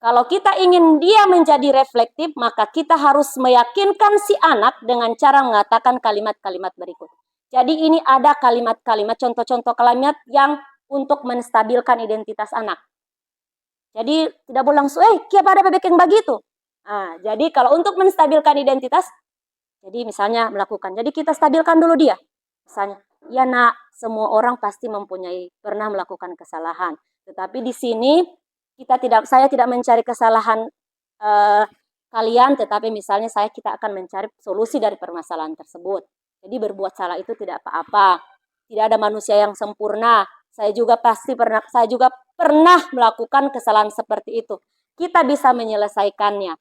Kalau kita ingin dia menjadi reflektif, maka kita harus meyakinkan si anak dengan cara mengatakan kalimat-kalimat berikut. Jadi ini ada kalimat-kalimat, contoh-contoh kalimat yang untuk menstabilkan identitas anak. Jadi tidak boleh langsung, kenapa ada bebek yang begitu? Nah, jadi kalau untuk menstabilkan identitas, jadi misalnya melakukan, jadi kita stabilkan dulu dia. Misalnya, ya nak, semua orang pasti pernah melakukan kesalahan. Tetapi di sini saya tidak mencari kesalahan kalian, tetapi misalnya kita akan mencari solusi dari permasalahan tersebut. Jadi berbuat salah itu tidak apa-apa. Tidak ada manusia yang sempurna. Saya juga pernah melakukan kesalahan seperti itu. Kita bisa menyelesaikannya.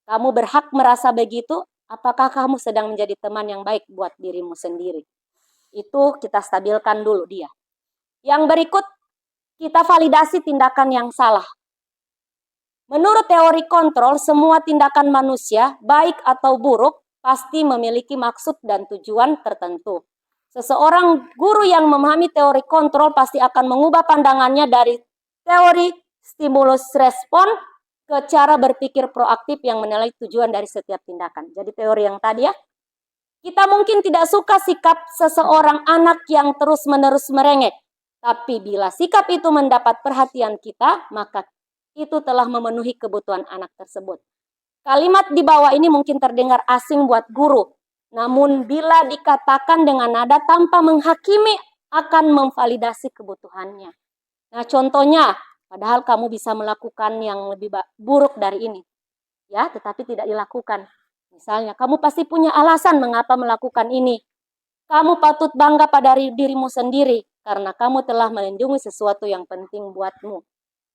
Kamu berhak merasa begitu. Apakah kamu sedang menjadi teman yang baik buat dirimu sendiri? Itu kita stabilkan dulu dia. Yang berikut, kita validasi tindakan yang salah. Menurut teori kontrol, semua tindakan manusia, baik atau buruk, pasti memiliki maksud dan tujuan tertentu. Seseorang guru yang memahami teori kontrol pasti akan mengubah pandangannya dari teori stimulus respon ke cara berpikir proaktif yang menilai tujuan dari setiap tindakan. Jadi teori yang tadi ya, kita mungkin tidak suka sikap seseorang anak yang terus-menerus merengek. Tapi bila sikap itu mendapat perhatian kita, maka itu telah memenuhi kebutuhan anak tersebut. Kalimat di bawah ini mungkin terdengar asing buat guru. Namun bila dikatakan dengan nada tanpa menghakimi akan memvalidasi kebutuhannya. Nah contohnya, padahal kamu bisa melakukan yang lebih buruk dari ini. Ya, tetapi tidak dilakukan. Misalnya, kamu pasti punya alasan mengapa melakukan ini. Kamu patut bangga pada dirimu sendiri karena kamu telah melindungi sesuatu yang penting buatmu.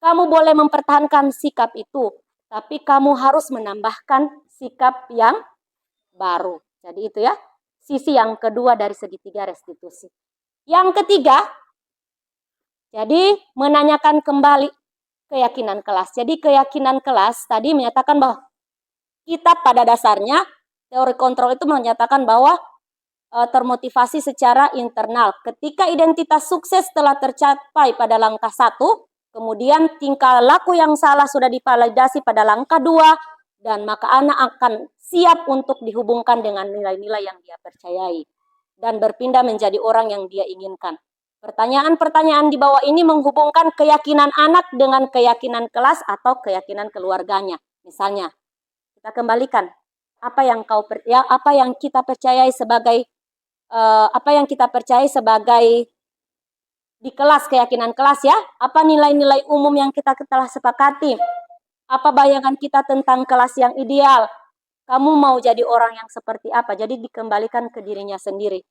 Kamu boleh mempertahankan sikap itu, tapi kamu harus menambahkan sikap yang baru. Jadi itu ya, sisi yang kedua dari segitiga restitusi. Yang ketiga, jadi menanyakan kembali keyakinan kelas. Jadi keyakinan kelas tadi menyatakan bahwa kita pada dasarnya, teori kontrol itu menyatakan bahwa termotivasi secara internal. Ketika identitas sukses telah tercapai pada langkah 1, kemudian tingkah laku yang salah sudah divalidasi pada langkah 2, dan maka anak akan siap untuk dihubungkan dengan nilai-nilai yang dia percayai dan berpindah menjadi orang yang dia inginkan. Pertanyaan-pertanyaan di bawah ini menghubungkan keyakinan anak dengan keyakinan kelas atau keyakinan keluarganya. Misalnya, kita kembalikan apa yang kita percayai sebagai di kelas, keyakinan kelas ya. Apa nilai-nilai umum yang kita telah sepakati? Apa bayangan kita tentang kelas yang ideal? Kamu mau jadi orang yang seperti apa? Jadi dikembalikan ke dirinya sendiri.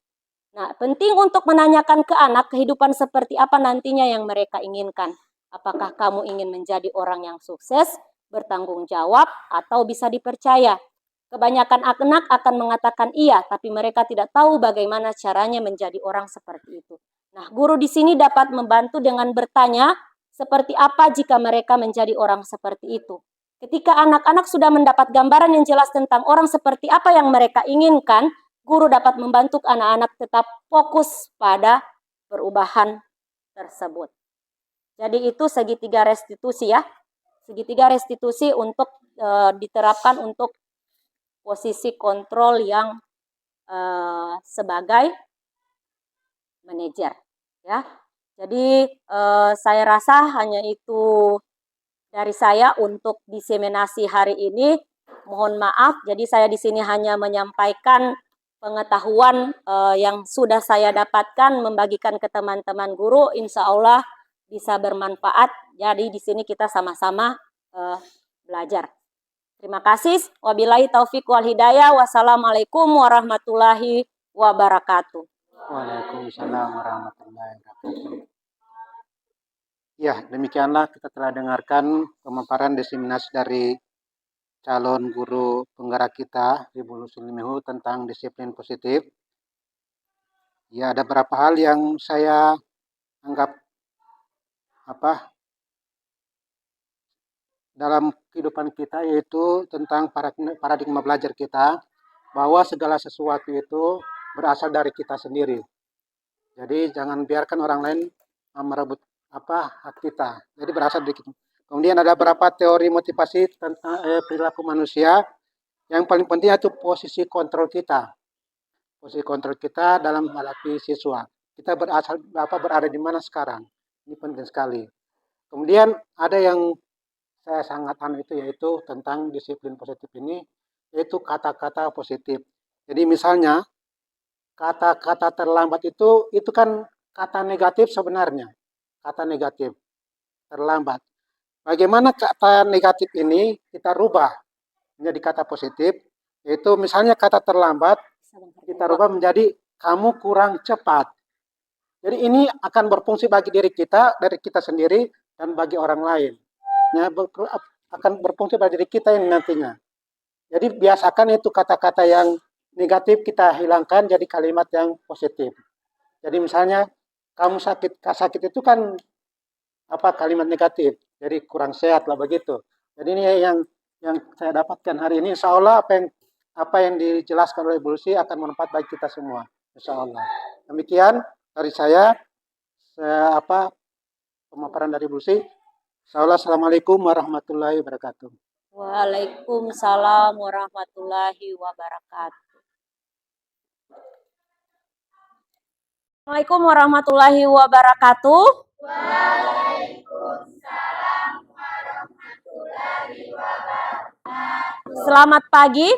Nah, penting untuk menanyakan ke anak kehidupan seperti apa nantinya yang mereka inginkan. Apakah kamu ingin menjadi orang yang sukses, bertanggung jawab, atau bisa dipercaya? Kebanyakan anak akan mengatakan iya, tapi mereka tidak tahu bagaimana caranya menjadi orang seperti itu. Nah, guru di sini dapat membantu dengan bertanya, seperti apa jika mereka menjadi orang seperti itu. Ketika anak-anak sudah mendapat gambaran yang jelas tentang orang seperti apa yang mereka inginkan, guru dapat membantu anak-anak tetap fokus pada perubahan tersebut. Jadi itu segitiga restitusi ya. Segitiga restitusi untuk diterapkan untuk posisi kontrol yang sebagai manajer ya. Jadi saya rasa hanya itu dari saya untuk diseminasi hari ini. Mohon maaf, jadi saya di sini hanya menyampaikan pengetahuan yang sudah saya dapatkan, membagikan ke teman-teman guru. Insya Allah bisa bermanfaat. Jadi di sini kita sama-sama belajar. Terima kasih. Wabillahi taufiq wal hidayah. Wassalamualaikum warahmatullahi wabarakatuh. Waalaikumsalam warahmatullahi wabarakatuh. Ya, demikianlah kita telah dengarkan pemaparan diseminasi dari calon guru penggerak kita, Ibu Lusilmihu, tentang disiplin positif. Ya, ada beberapa hal yang saya anggap dalam kehidupan kita, yaitu tentang paradigma belajar kita, bahwa segala sesuatu itu berasal dari kita sendiri. Jadi jangan biarkan orang lain merebut hak kita. Jadi berasal dari kita. Kemudian ada beberapa teori motivasi tentang perilaku manusia. Yang paling penting itu posisi kontrol kita. Posisi kontrol kita dalam menghadapi siswa. Kita berada di mana sekarang. Ini penting sekali. Kemudian ada yang saya sangat yaitu tentang disiplin positif ini, yaitu kata-kata positif. Jadi misalnya kata-kata terlambat itu kan kata negatif sebenarnya. Kata negatif, terlambat. Bagaimana kata negatif ini kita rubah menjadi kata positif, yaitu misalnya kata terlambat, kita rubah menjadi kamu kurang cepat. Jadi ini akan berfungsi bagi diri kita, dari kita sendiri, dan bagi orang lain. Ya, akan berfungsi bagi diri kita ini nantinya. Jadi biasakan itu kata-kata yang negatif kita hilangkan jadi kalimat yang positif. Jadi misalnya kamu sakit itu kan kalimat negatif, jadi kurang sehat lah begitu. Jadi ini yang saya dapatkan hari ini. Insya Allah apa yang dijelaskan oleh Bu Lucy akan bermanfaat bagi kita semua. Insya Allah. Demikian dari saya pemaparan dari Bu Lucy. Insya Allah. Assalamualaikum warahmatullahi wabarakatuh. Waalaikumsalam warahmatullahi wabarakatuh. Assalamualaikum warahmatullahi wabarakatuh. Waalaikumsalam warahmatullahi wabarakatuh. Selamat pagi.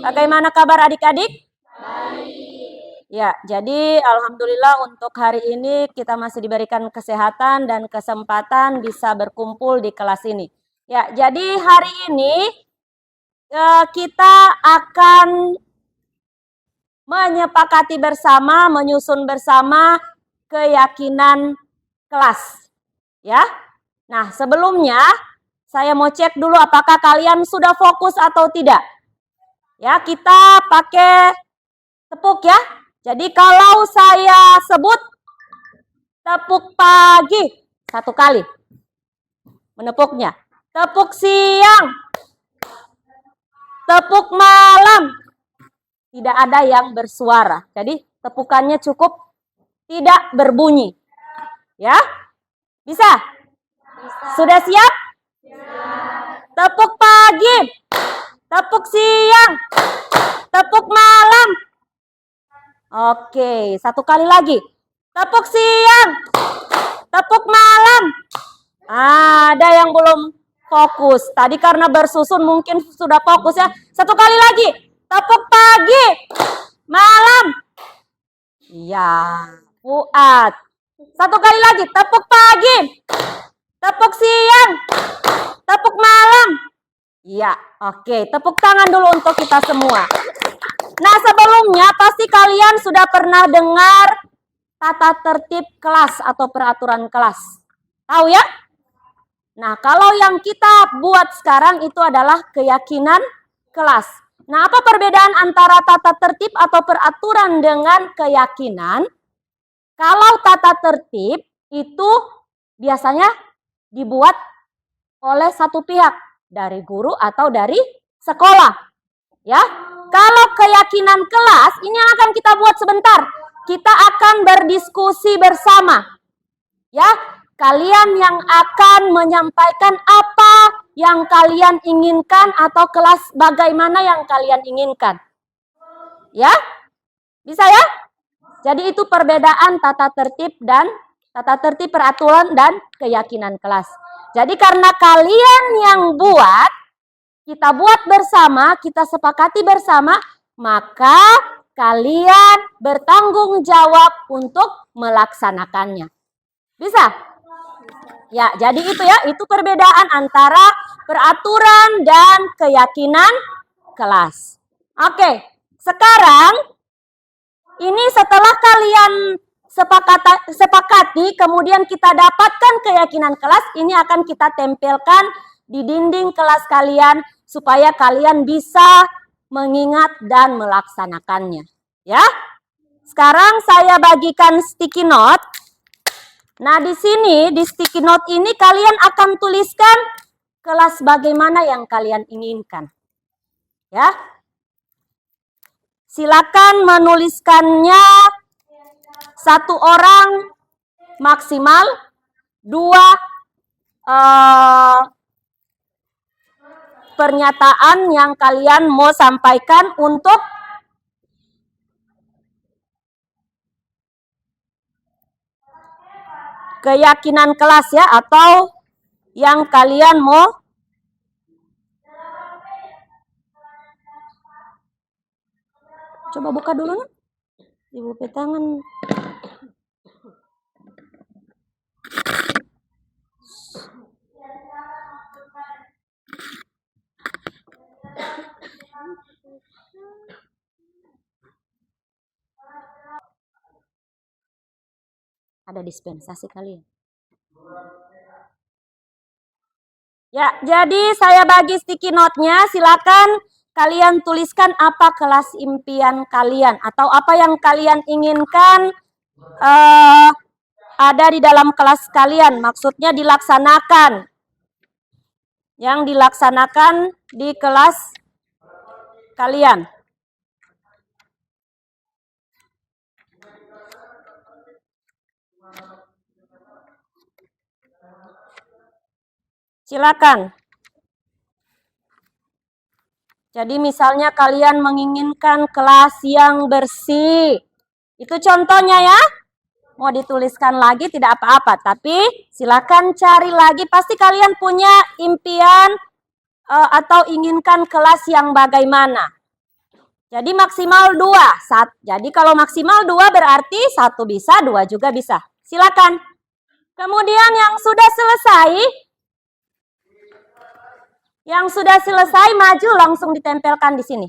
Bagaimana kabar adik-adik? Baik. Ya, jadi alhamdulillah untuk hari ini kita masih diberikan kesehatan dan kesempatan bisa berkumpul di kelas ini. Ya, jadi hari ini kita akan menyepakati bersama, menyusun bersama keyakinan kelas. Ya. Nah, sebelumnya saya mau cek dulu apakah kalian sudah fokus atau tidak. Ya, kita pakai tepuk ya. Jadi kalau saya sebut tepuk pagi, satu kali menepuknya. Tepuk siang, tepuk malam, tidak ada yang bersuara. Jadi tepukannya cukup tidak berbunyi. Ya? Bisa? Sudah siap? Tepuk pagi, tepuk siang, tepuk malam. Oke, satu kali lagi. Tepuk siang, tepuk malam. Ada yang belum fokus. Tadi karena bersusun mungkin sudah fokus ya. Satu kali lagi. Tepuk pagi, malam. Iya, Fuad. Satu kali lagi. Tepuk pagi, tepuk siang, tepuk malam. Iya, oke. Tepuk tangan dulu untuk kita semua. Nah, sebelumnya pasti kalian sudah pernah dengar tata tertib kelas atau peraturan kelas. Tahu ya? Nah, kalau yang kita buat sekarang itu adalah keyakinan kelas. Nah, apa perbedaan antara tata tertib atau peraturan dengan keyakinan? Kalau tata tertib itu biasanya dibuat oleh satu pihak, dari guru atau dari sekolah. Ya. Kalau keyakinan kelas, ini yang akan kita buat sebentar. Kita akan berdiskusi bersama. Ya, kalian yang akan menyampaikan apa yang kalian inginkan atau kelas bagaimana yang kalian inginkan. Ya? Bisa ya? Jadi itu perbedaan tata tertib peraturan dan keyakinan kelas. Jadi karena kalian yang buat, kita buat bersama, kita sepakati bersama, maka kalian bertanggung jawab untuk melaksanakannya. Bisa? Ya, jadi itu ya, itu perbedaan antara peraturan dan keyakinan kelas. Oke, sekarang Ini setelah kalian sepakati, kemudian kita dapatkan keyakinan kelas, ini akan kita tempelkan di dinding kelas kalian supaya kalian bisa mengingat dan melaksanakannya. Ya. Sekarang saya bagikan sticky note. Nah, di sini di sticky note ini kalian akan tuliskan kelas bagaimana yang kalian inginkan. Ya. Silakan menuliskannya 1 orang maksimal, 2 pernyataan yang kalian mau sampaikan untuk keyakinan kelas ya, atau yang kalian mau coba buka dulu nih. Ibu petangan. Ada dispensasi kali ya. Ya, jadi saya bagi sticky note-nya, silakan kalian tuliskan apa kelas impian kalian atau apa yang kalian inginkan ada di dalam kelas kalian, maksudnya dilaksanakan. Yang dilaksanakan di kelas kalian. Silakan. Jadi misalnya kalian menginginkan kelas yang bersih. Itu contohnya ya. Mau dituliskan lagi tidak apa-apa. Tapi silakan cari lagi. Pasti kalian punya impian atau inginkan kelas yang bagaimana. Jadi maksimal 2. Jadi kalau maksimal 2 berarti 1 bisa, 2 juga bisa. Silakan. Kemudian yang sudah selesai. Yang sudah selesai maju langsung ditempelkan di sini.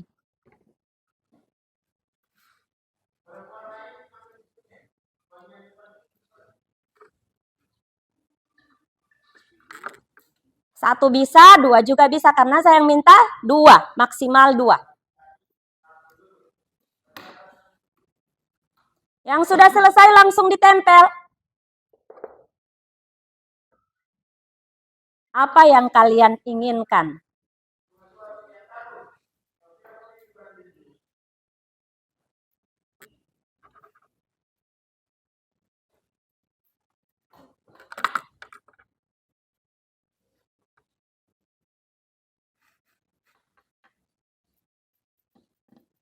Satu bisa, 2 juga bisa karena saya yang minta 2, maksimal 2. Yang sudah selesai langsung ditempel. Apa yang kalian inginkan?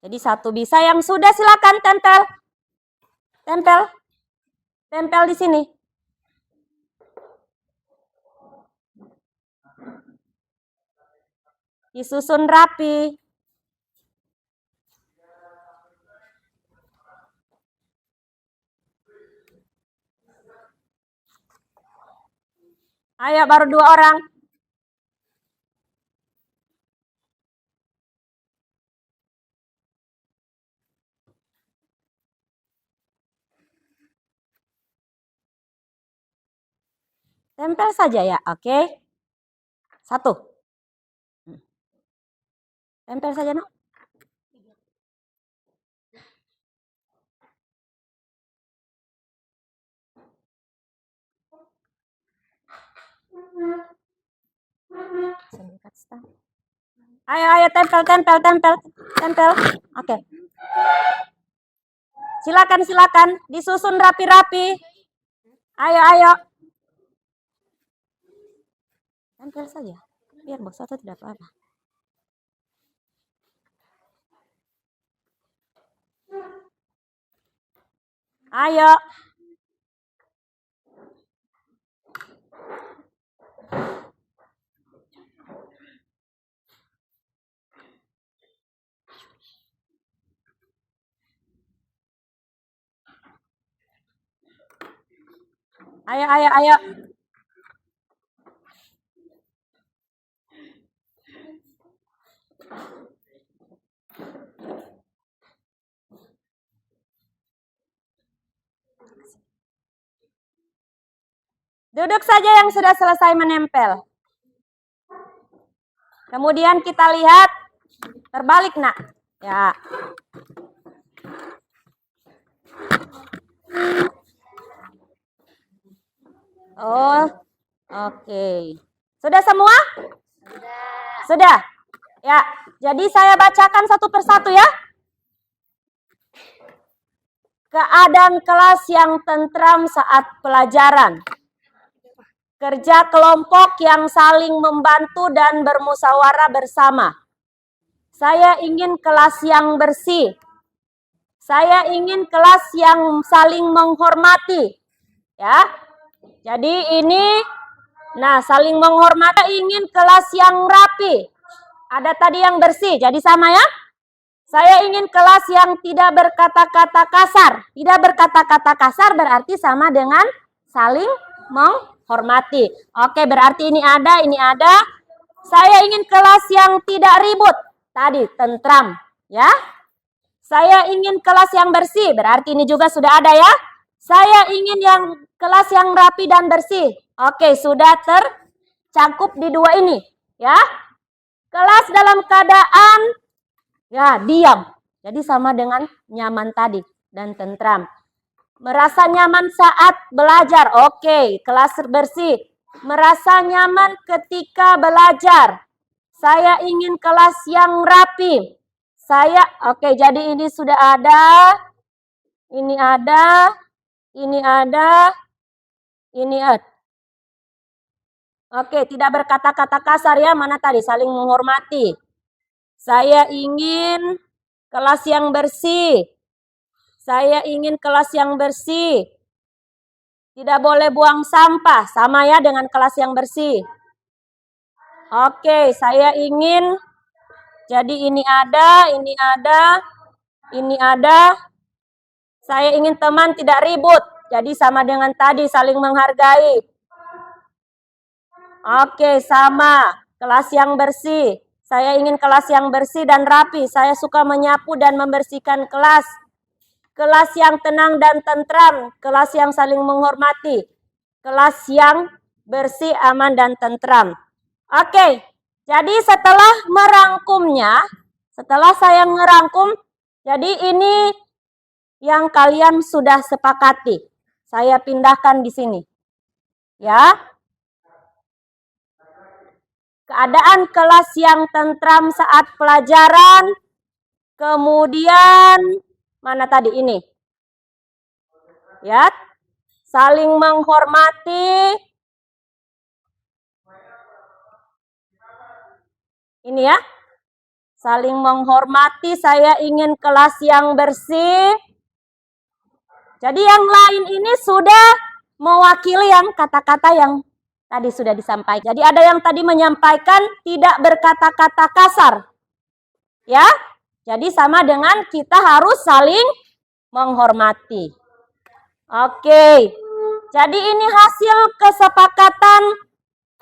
Jadi 1 bisa, yang sudah silakan tempel. Tempel. Tempel di sini. Disusun rapi. Ayo baru 2 orang. Tempel saja ya, oke. 1. Tempel saja, Nak. Ayo tempel. Oke. Silakan, disusun rapi-rapi. Ayo. Tempel saja, biar bos satu tidak apa-apa. Ayo. Ayo. Duduk saja yang sudah selesai menempel. Kemudian kita lihat terbalik, Nak. Ya. Oh, oke. Sudah semua? Sudah. Ya, jadi saya bacakan satu persatu ya. Keadaan kelas yang tentram saat pelajaran. Kerja kelompok yang saling membantu dan bermusyawarah bersama. Saya ingin kelas yang bersih. Saya ingin kelas yang saling menghormati. Ya. Jadi ini, nah saling menghormati, ingin kelas yang rapi. Ada tadi yang bersih, jadi sama ya. Saya ingin kelas yang tidak berkata-kata kasar. Tidak berkata-kata kasar berarti sama dengan saling menghormati. Oke, berarti ini ada, ini ada. Saya ingin kelas yang tidak ribut. Tadi, tentram. Ya. Saya ingin kelas yang bersih. Berarti ini juga sudah ada ya. Saya ingin yang kelas yang rapi dan bersih. Oke, sudah tercakup di dua ini. Ya. Kelas dalam keadaan ya, diam. Jadi sama dengan nyaman tadi dan tentram. Merasa nyaman saat belajar. Oke, kelas bersih. Merasa nyaman ketika belajar. Saya ingin kelas yang rapi. Oke, jadi ini sudah ada. Ini ada. Ini ada. Ini ada. Oke, tidak berkata-kata kasar ya. Mana tadi? Saling menghormati. Saya ingin kelas yang bersih. Saya ingin kelas yang bersih. Tidak boleh buang sampah. Sama ya dengan kelas yang bersih. Oke, saya ingin. Jadi ini ada, ini ada, ini ada. Saya ingin teman tidak ribut. Jadi sama dengan tadi, saling menghargai. Oke, sama. Kelas yang bersih. Saya ingin kelas yang bersih dan rapi. Saya suka menyapu dan membersihkan kelas. Kelas yang tenang dan tentram. Kelas yang saling menghormati. Kelas yang bersih, aman, dan tentram. Oke, jadi setelah merangkumnya, setelah saya merangkum, jadi ini yang kalian sudah sepakati. Saya pindahkan di sini. Ya. Keadaan kelas yang tentram saat pelajaran. Kemudian, mana tadi ini? Ya, saling menghormati. Ini ya. Saling menghormati, saya ingin kelas yang bersih. Jadi yang lain ini sudah mewakili yang kata-kata yang tadi sudah disampaikan. Jadi ada yang tadi menyampaikan tidak berkata-kata kasar. Ya. Jadi sama dengan kita harus saling menghormati. Oke. Jadi ini hasil kesepakatan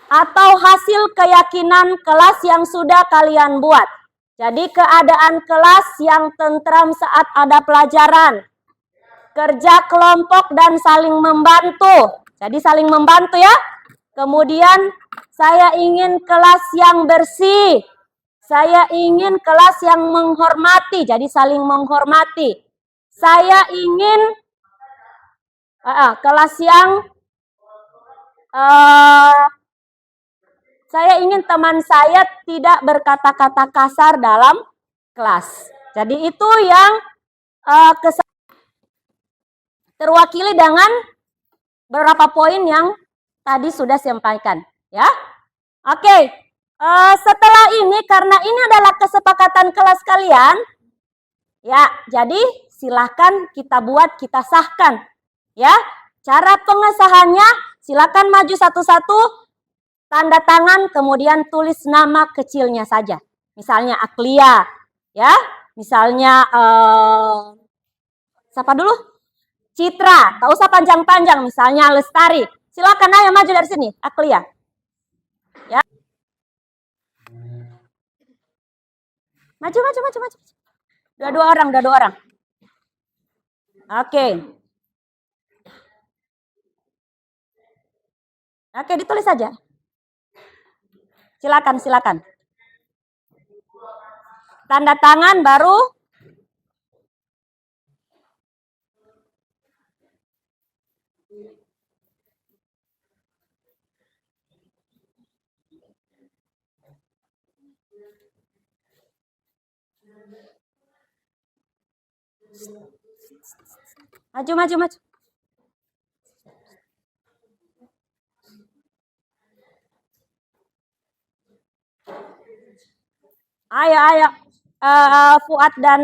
atau hasil keyakinan kelas yang sudah kalian buat. Jadi keadaan kelas yang tentram saat ada pelajaran. Kerja kelompok dan saling membantu. Jadi saling membantu ya. Kemudian saya ingin kelas yang bersih. Saya ingin kelas yang menghormati. Jadi saling menghormati. Saya ingin kelas yang saya ingin teman saya tidak berkata-kata kasar dalam kelas. Jadi itu yang terwakili dengan beberapa poin yang tadi sudah sampaikan, ya. Oke, setelah ini karena ini adalah kesepakatan kelas kalian, ya. Jadi silakan kita buat, kita sahkan, ya. Cara pengesahannya silakan maju satu-satu, tanda tangan, kemudian tulis nama kecilnya saja. Misalnya Aklia, ya. Misalnya siapa dulu? Citra, tak usah panjang-panjang, misalnya Lestari. Silakan ayo maju dari sini, Aklia. Ya. Maju. Dua orang. Oke. Oke, ditulis saja. Silakan, silakan. Tanda tangan baru. Maju, maju, maju. Ayo, ayo. Fuad dan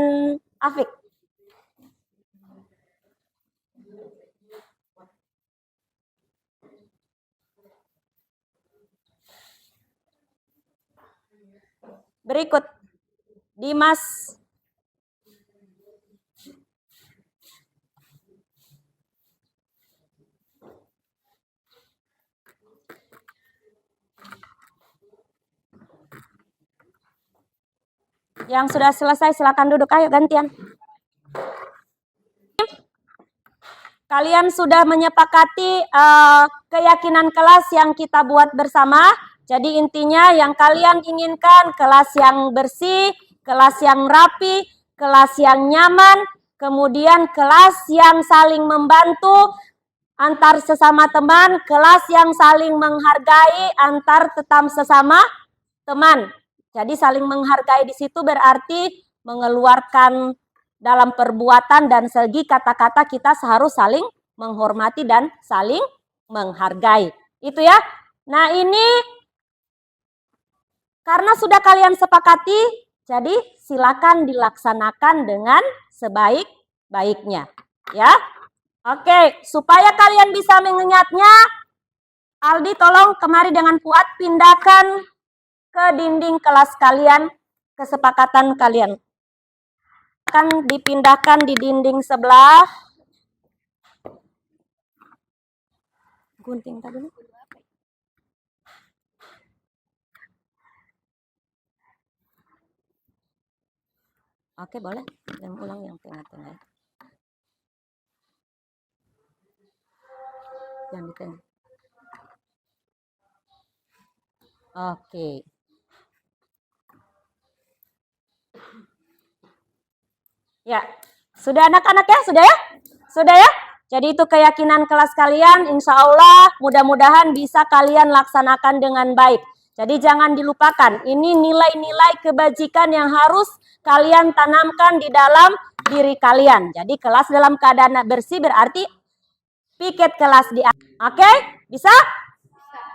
Afik. Berikut. Dimas. Yang sudah selesai silakan duduk, ayo gantian. Kalian sudah menyepakati keyakinan kelas yang kita buat bersama. Jadi intinya yang kalian inginkan kelas yang bersih, kelas yang rapi, kelas yang nyaman, kemudian kelas yang saling membantu antar sesama teman, kelas yang saling menghargai antar sesama teman. Jadi saling menghargai di situ berarti mengeluarkan dalam perbuatan dan segi kata-kata kita harus saling menghormati dan saling menghargai. Itu ya. Nah ini karena sudah kalian sepakati, jadi silakan dilaksanakan dengan sebaik-baiknya. Ya. Oke, supaya kalian bisa mengingatnya, Aldi tolong kemari dengan Fuad pindahkan ke dinding kelas kalian, kesepakatan kalian. Akan dipindahkan di dinding sebelah. Gunting tadi. Oke, boleh. Yang ulang yang tengah-tengah. Yang di tengah. Oke. Ya, sudah anak-anak ya? Sudah ya? Sudah ya? Jadi itu keyakinan kelas kalian, insya Allah mudah-mudahan bisa kalian laksanakan dengan baik. Jadi jangan dilupakan, ini nilai-nilai kebajikan yang harus kalian tanamkan di dalam diri kalian. Jadi kelas dalam keadaan bersih berarti piket kelas di atas. Oke? Bisa?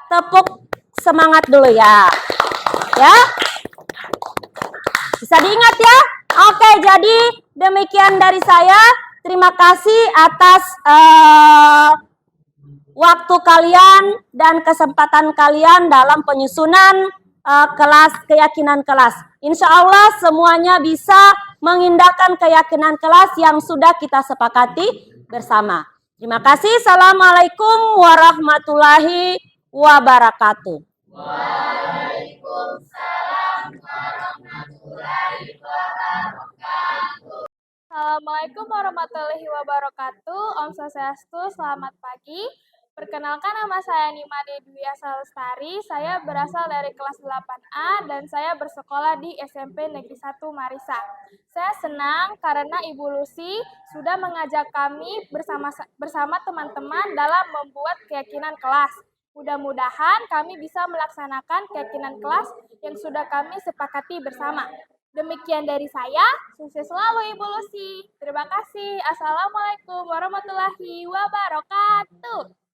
Tepuk semangat dulu ya. Ya? Bisa diingat ya? Oke, jadi demikian dari saya. Terima kasih atas waktu kalian dan kesempatan kalian dalam penyusunan kelas keyakinan kelas. Insya Allah semuanya bisa mengindahkan keyakinan kelas yang sudah kita sepakati bersama. Terima kasih. Assalamualaikum warahmatullahi wabarakatuh. Waalaikumsalam warahmatullahi wabarakatuh. Assalamualaikum warahmatullahi wabarakatuh. Om Swastiastu, selamat pagi. Perkenalkan, nama saya Nimade Dwi Asa Lestari. Saya berasal dari kelas 8A dan saya bersekolah di SMP Negeri 1 Marisa. Saya senang karena Ibu Lucy sudah mengajak kami bersama teman-teman dalam membuat keyakinan kelas. Mudah-mudahan kami bisa melaksanakan keyakinan kelas yang sudah kami sepakati bersama. Demikian dari saya, sukses selalu Ibu Lucy. Terima kasih. Assalamualaikum warahmatullahi wabarakatuh.